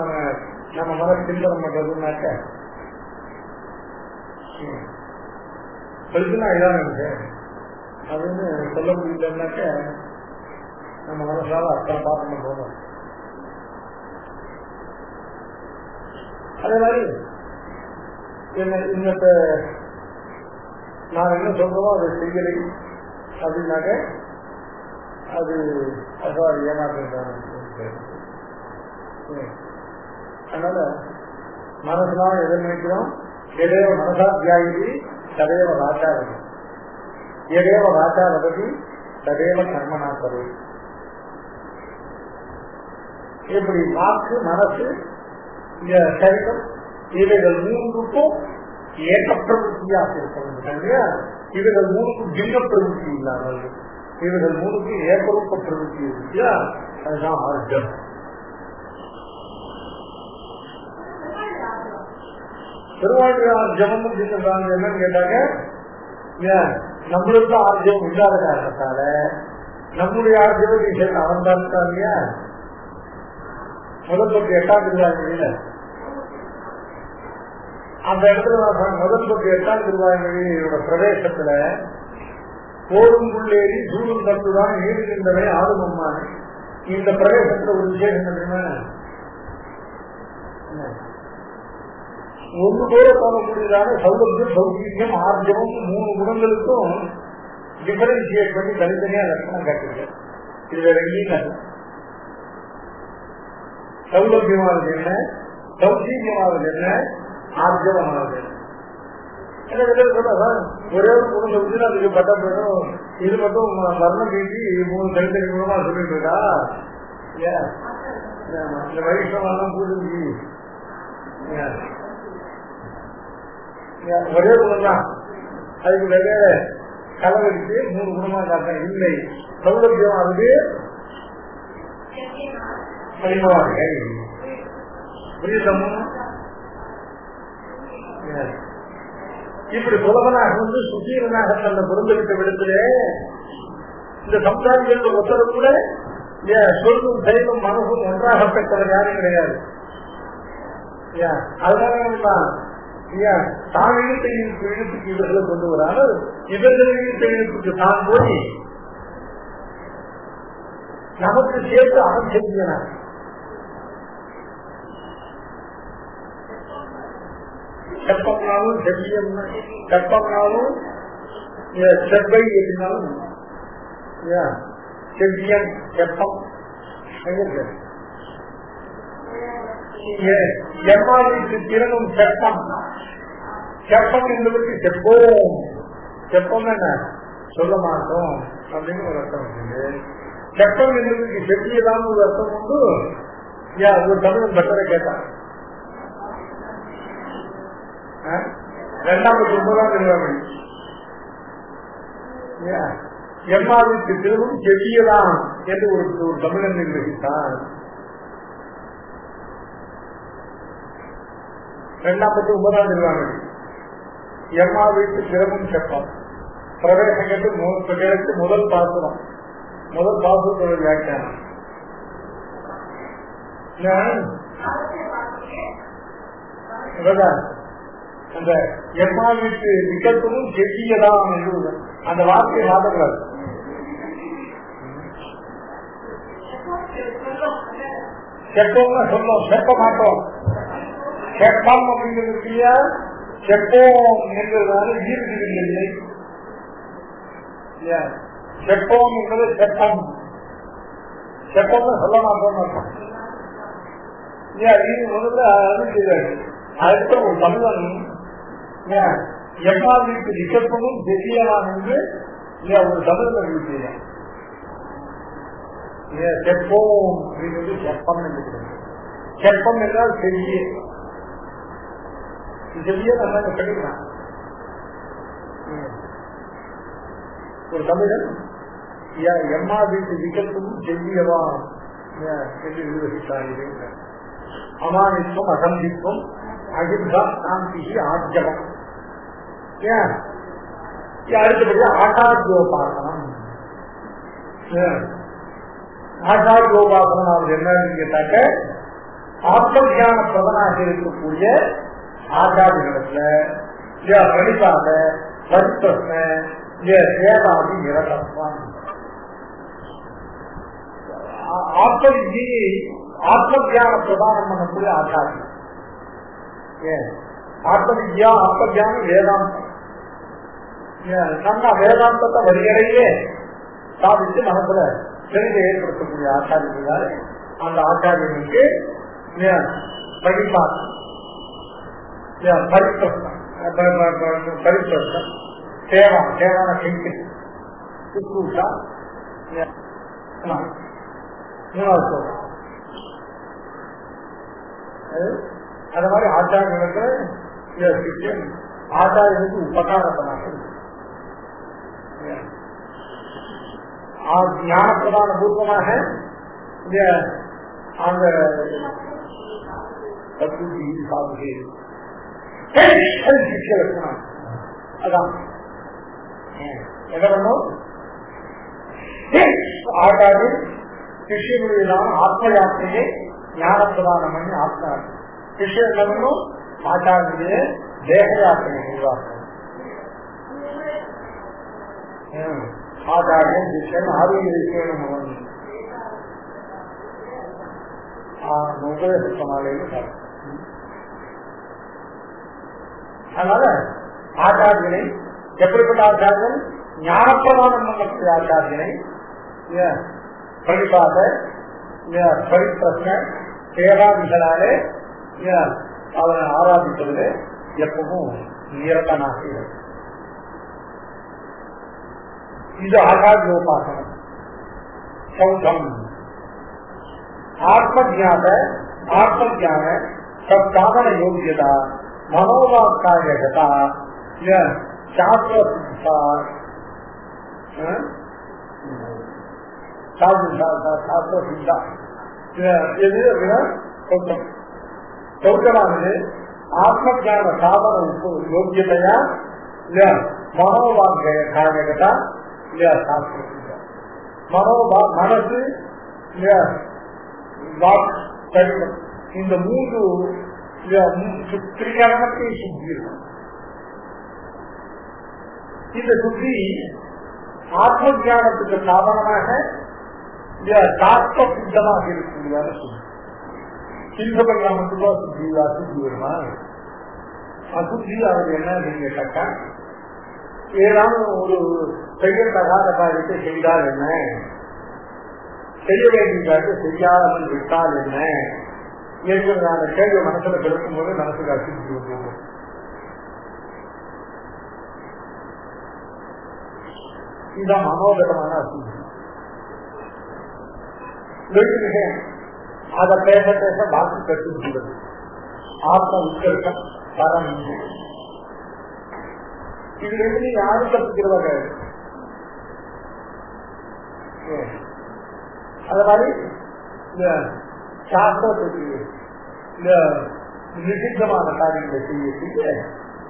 நம்ம மனசு சிந்தனை பண்றதுனாக்க சொல்லுனா இதான் நினைச்சேன் அப்படின்னு சொல்ல முடியலன்னாக்க நம்ம மனசால அத்தனை பார்க்க போதும். அதே மாதிரி இன்னத்த நான் என்ன சொல்றோமோ அதை செய்யலை அப்படின்னாக்க அது ஏமாற்றம். அதனால மனசுலாம் எதை நினைக்கிறோம்? எதேவ மனசா தியாகி ததேவ ராஜா வதி, எதேவ ராஜா வததி ததேவ கர்மனா கரு. இப்படி வாக்கு மனசு சரீரம் இவைகள் மூன்றுக்கும் ஏகப்பிரவృத்தியாக இருக்க. இவைகள் மூணுக்கும் பின்ன பிரவృத்தி இல்லாமல் இவர்கள் மூணுக்கு ஏகரூப பிரவೃத்தி இருக்கியா? அதுதான் ஆர்ஜம். திருவாழ்வு ஆர்ஜம் அப்படின்னு என்னன்னு கேட்டாங்க. நம்மளுக்கு ஆர்ஜம் இல்லாத காரணத்தால நம்முடைய ஆர்ஜம் விஷயம் அவன் தான் இருக்கா இல்லையா? முதல் பற்றி 8ஆம் திருவாய்மொழியில அந்த இடத்துல முதல் பற்றி 8ஆம் திருவாய்மொழியோட பிரதேசத்துல போருங்குள்ளேறி சூடும் தந்துதான் நீடு நின்றவை ஆடும் அம்மானு. இந்த பிரதேசத்துல ஒரு விசேஷம் தெரியுமா? ஒன்று போல தோணக்கூடியதான சௌலபியம் சௌகரியம் ஆர்ஜமும் 3 குணங்களுக்கும் டிஃபரன்சியேட் பண்ணி தனித்தனியா லட்சணம் காட்டுகிறேன். இது வேற எங்கேயும் சௌலபியமானது என்ன, சௌகரியமானது என்ன, ஆர்ஜவமானது என்ன. ஒரே ஒரு குணம் சொல்லிட்டு அதுக்கு பட்டம் போயிடும். இது மட்டும் வர்ணம் பேசி 3 தனித்தனி குணமா சொல்லிட்டு இருக்கா? இந்த வைஷ்ணவெல்லாம் புரிஞ்சு ஒரே குணம் தான். அதுக்கு வெவ்வேறு கலவரித்து 3 குணமா காட்ட இல்லை. சௌலபியம் அது பரிமாறுகள் புரியுதமோ? இப்படி புலவனாக வந்து சுசீலனாக தன்னை பொருந்தளித்த விடத்திலே இந்த சம்சாரிகள் ஒருத்தர் கூட சொல்லும் செயலும் மனசும் ஒன்றாக பெற்றவர் யாரும் கிடையாது. அதனால தான் இழுத்த இழுப்புக்கு இவர்களை கொண்டு வராமல் இவர்கள் இழுத்த இழுப்புக்கு தான் போய் நமக்கு சேர்த்து அவன் செஞ்சான். செப்பம்னாலும் செவ்வியம், செப்பம்னாலும் செவ்வை எப்படினாலும் செவ்வியம் செப்பம் எம்மாவுக்கு திறனும் செப்பம். செப்பம் என்பதற்கு செப்போம், செப்பம் என்ன சொல்ல மாட்டோம் அப்படின்னு ஒரு அர்த்தம் இருக்குது. செப்பம் என்பதற்கு செவ்வியதான் ஒரு அர்த்தம் உண்டு. ஒரு தமிழ் பட்டரை கேட்டான் 2009 எம்மாவுக்கு திருவும் செவ்வியதான் என்று ஒரு தமிழன் நிர்வகித்தான். 2009 எம்மா வீட்டு திறமும் செப்பம் பிரவேசத்துக்கு முதல் பாசுரம், முதல் பாசுரத்தோட வியாக்கியானம். அந்த எம்மா வீட்டு விகல்பமும் செவ்வியதான் என்று அந்த வார்த்தையை மாற்றக்கூடாது. செப்போம்னா சொல்லும், செப்ப மாட்டோம். செப்பம் அப்படிங்கிறது செப்போம் என்பதால ஈர்க்கவில்லை. செப்போம் என்பது செப்பம், செப்பம்னு சொல்ல மாட்டோம். இது முதல்ல அடுத்த ஒரு தமிழன் எம்மா வீட்டு விகல்பமும் செவ்வியதான் என்று ஒரு தமிழன் இருக்கிறார். செப்போம் அப்படிங்கிறது செப்பம் என்று. செப்பம் என்றால் செவ்விய, செவ்விய நம்ம படிக்கலாம். ஒரு தமிழன் எம்மா வீட்டு விகல்பமும் செவ்வியவா என்று நிர்வகித்தார். அமானித்துவம், அசந்தித்துவம், அகிம்சா, சாந்தி, ஆர்ஜவம். அடுத்தபடியா ஆட்டாத்யோபாசனம். ஆட்டாத்யோபாசனம் அவர் என்னன்னு கேட்டாக்க ஆத்மஞான பிரதனாக இருக்கக்கூடிய ஆச்சாரியத்துல கணிப்பாக பரிப்பிரஷ்ன சேதாதி நிரதத்வம். ஆத்மவித்தியை ஆத்மஜான பிரதானம் பண்ணக்கூடிய ஆச்சாரியம். ஆத்மவித்யா ஆத்மஜானம் வேதாந்தம். நம்ம வேதாந்தத்தை வரிகளையே சாதித்து மனசுல தெளிவை ஏற்படுத்தக்கூடிய ஆச்சாரியர்களால் அந்த ஆச்சாரியனுக்கு பரிபாசம், பரிப்பிரஷ்னம், சேவா, சேவான கைக்கு சுற்றூட்டா, மூணாவது சொல்றோம். அது மாதிரி ஆச்சாரியர்களுக்கு ஆச்சாரியனுக்கு உபகாரப்படாது. ஞான பிரதான பூர்வமாக அந்த அதான் என்ன பண்ணும் ஆச்சாரியன் சிஷ்யனுடையதான ஆத்ம யாத்திரையை ஞான பிரதானம் பண்ணி ஆத்மா சிஷ்யன் என்ன பண்ணும் ஆச்சாரிய தேக யாத்திரை உருவாக்கும். ஆச்சாரியன் சிஷ்யன் ஆரோக்கிய விஷயம் உபதேசமாலையும். அதனால ஆச்சாரியனை எப்படிப்பட்ட ஆச்சாரியன் ஞானப்பிரதானம் பண்ணக்கூடிய ஆச்சாரியனை பரிபாத பரிப்பிரஷ்ன சேவாதிகளாலே அவனை ஆராதிப்பதில் எப்பவும் நிரதனாக இருக்கும். இது ஆச்சாரியோபாசனம். சௌதம் ஆத்மஜான சத்தாதன யோகியதா மனோவாக்காயகதா சாஸ்திர சித்தா சாஸ்திர சித்தா எது அப்படின்னா சௌச்சம். சௌச்சமானது ஆத்ம ஜான சாதன யோக்கியதையா இல்லையா மனோவாக்கிய காரணகதா இல்லையா சாஸ்திர சித்தா. மனசு இல்லையா வாக் சரீரம் இந்த மூன்று திரிகரணத்தை சுத்தி இருக்கும். இந்த சுத்தி ஆத்ம ஜானத்துக்கு சாதனமாக சாஸ்திர சித்தமாக இருக்கக்கூடியதான சுத்தி. சிந்த பரிணாமத்துக்கு சுத்தி அசுத்தி வருமா? அசுத்தி அவருக்கு என்ன நீங்க கேட்டா ஏதாவது ஒரு செய்யத்தகாத காரியத்தை செய்தால் என்ன, செய்ய வேண்டியதாக செய்யாமல் விட்டால் என்ன, ஏற்கனவே கேள்வி மனசுல பிறக்கும் போது மனசுக்கு அசுத்தி வந்து இதுதான் மனோகரமான அசுத்தி. அதை பேச பேச வாக்கு கட்டுகிறது. ஆத்ம உட்கர்ஷம் பரம் இதுல இருந்து யாரும் தப்பிக்கிறவங்க. அது மாதிரி இந்த சாஸ்திரத்துக்கு இந்த நிஷித்தமான காரியங்களை செய்ய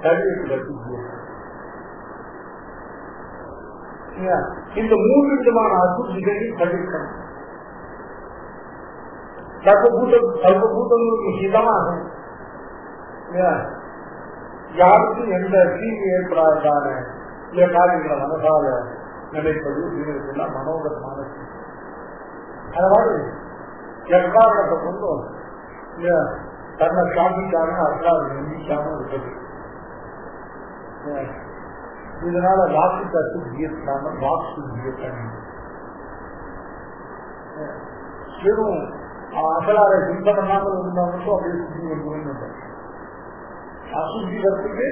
சரீரத்தில் இந்த மூன்று விதமான அசுத்திகளையும் தவிர்க்கணும். சர்வபூதங்களுக்கு ஹிதமாகும். யாருக்கும் எந்த தீங்கு ஏற்படாதான இந்த காரியங்களை மனசால நினைப்பது இதெல்லாம் மனோகரமான. அதாவது எக்காரணத்தை கொண்டும் தன்னை சாதிக்காம அல்லாத நம்பிக்காம இருப்பது. இதனால வாக்கு அசுத்தி இல்லாமல் வாக்கு சுத்தி வெறும் அசலாரை சிந்தம் பண்ணாமல் இருந்தாலும் அப்படியே சுத்தி வந்து அசுத்தி வரத்துக்கு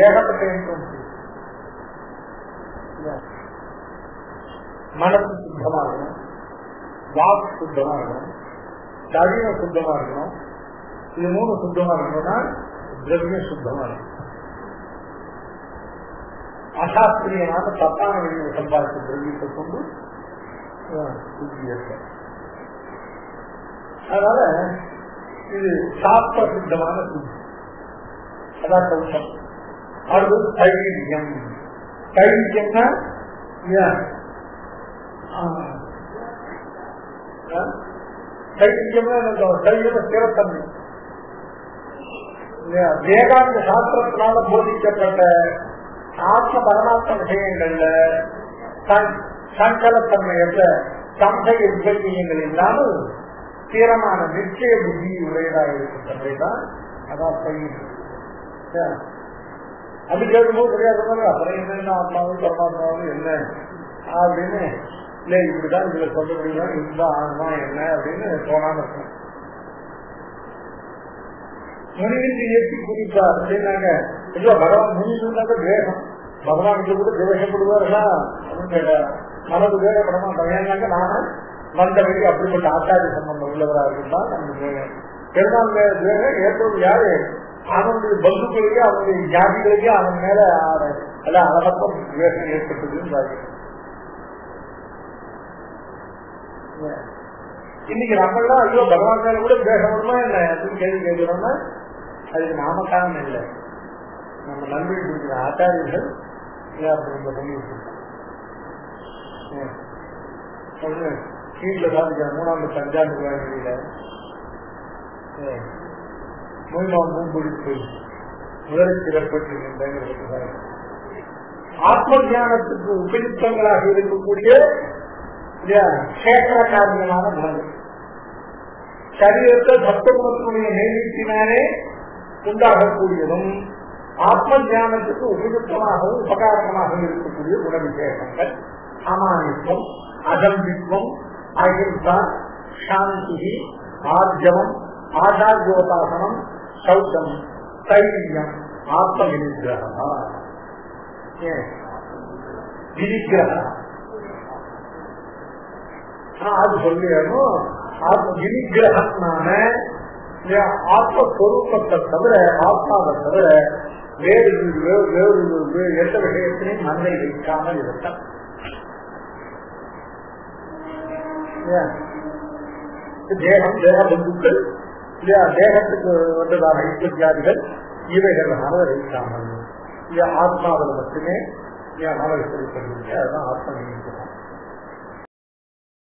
ஏகப்பட்ட மனசு சுத்தமா இருக்கணும், வாக்கு சுத்தமா இருக்கணும், சரீரம் சுத்தமா இருக்கணும். இது மூணு சுத்தமா இருக்கணும்னா திரவியம் சுத்தமா இருக்கணும். அசாஸ்திரியனான தப்பான வழியை சம்பாதித்த திரவியத்தை கொண்டு சுத்தி ஏற்ப. அதனால இது சாஸ்திர சித்தமான சுத்தி. அதான் சௌச்சம். அடுத்தது தைரியம். தைரியம்னா தைரியம் ஸ்திரத்தன்மை. வேதாந்த சாஸ்திரத்தினால போதிக்கப்பட்ட ஆத்ம பரமாத்ம விஷயங்கள்ல சங்கலத்தன்மையற்ற சம்சய விபத்தியங்கள் இல்லாமல் தீரமான நிச்சய புத்தி உடையதாக இருக்கும் தன்மைதான். அதான் தைரியம். அது கேட்கும்போது தெரியாத அப்புறம் என்ன ஆத்மாவும் பரமாத்மாவும் என்ன அப்படின்னு இல்ல இப்படிதான் இதுல சொல்ல முடியும், இதுதான் ஆத்மா என்ன அப்படின்னு தோணாம இருக்கும். முனிவின் இயற்கை குறிப்பார் அப்படின்னாங்க. இல்ல பகவான் முனிவுனாக்க தேகம், பகவானுக்கு கூட தேவைப்படுவார்களா அப்படின்னு கேட்டா மனது வேகப்பட மாட்டோம். ஏன்னாக்க நானும் வந்த வழி அப்படிப்பட்ட ஆச்சாரிய சம்பந்தம் உள்ளவராக இருந்தா நம்ம தேகம். பெருமாள் தேகம் ஏற்படும் யாரு? அவனுடைய பந்துக்களுக்கு அவனுடைய ஜாதிகளுக்கு அவன் மேல அளவற்ற வேகம் ஏற்பட்டதுன்னு. இன்னைக்கு நம்மளாம் ஐயோ பகவான் மேல கூட வேகம் வருமா என்ன அப்படின்னு கேள்வி கேட்கிறோம்னா அதுக்கு நாம காரணம் இல்லை, நம்ம நன்றி கொடுக்கிற ஆச்சாரியர்கள் பண்ணி வீட்டுல சாதிக்கிற 3ஆம் பஞ்சாண்டு வாழ்க்கையில ஆத்ம தியானத்துக்கு உபயுக்தங்களாக இருக்கக்கூடிய சேகர காரியமான குணங்கள் சரீரத்தை சப்தகுணத்தினுடைய நேர்த்தினாலே உண்டாகக்கூடியதும் ஆத்ம தியானத்துக்கு உபயுக்தமாகவும் உபகாரமாகவும் இருக்கக்கூடிய குண விசேஷங்கள் அமானித்வம், அகம்பித்வம், அஹிம்சா, சாந்தி, ஆர்ஜவம், ஆச்சாரியோபாசனம், சௌச்சம், தைரியம், ஆத்ம வினிகிரகா. வினிகிரகா அது சொல்லிடணும். ஆத்ம வினிகிரகமான ஆத்மஸ்வரூபத்தை தவிர, ஆத்மாவை தவிர வேறு எந்த விஷயத்திலையும் மண்ணை வைக்காமல் இருக்க தேகம் தேக பந்துக்கள் இல்லையா, தேகத்துக்கு வந்ததான ஐக்கியாதிகள் இவைகள் மனதை வைக்காமல் ஆத்மாவில் மட்டுமே மனதை சொல்லிக்கொண்டிருக்க அதுதான் ஆத்ம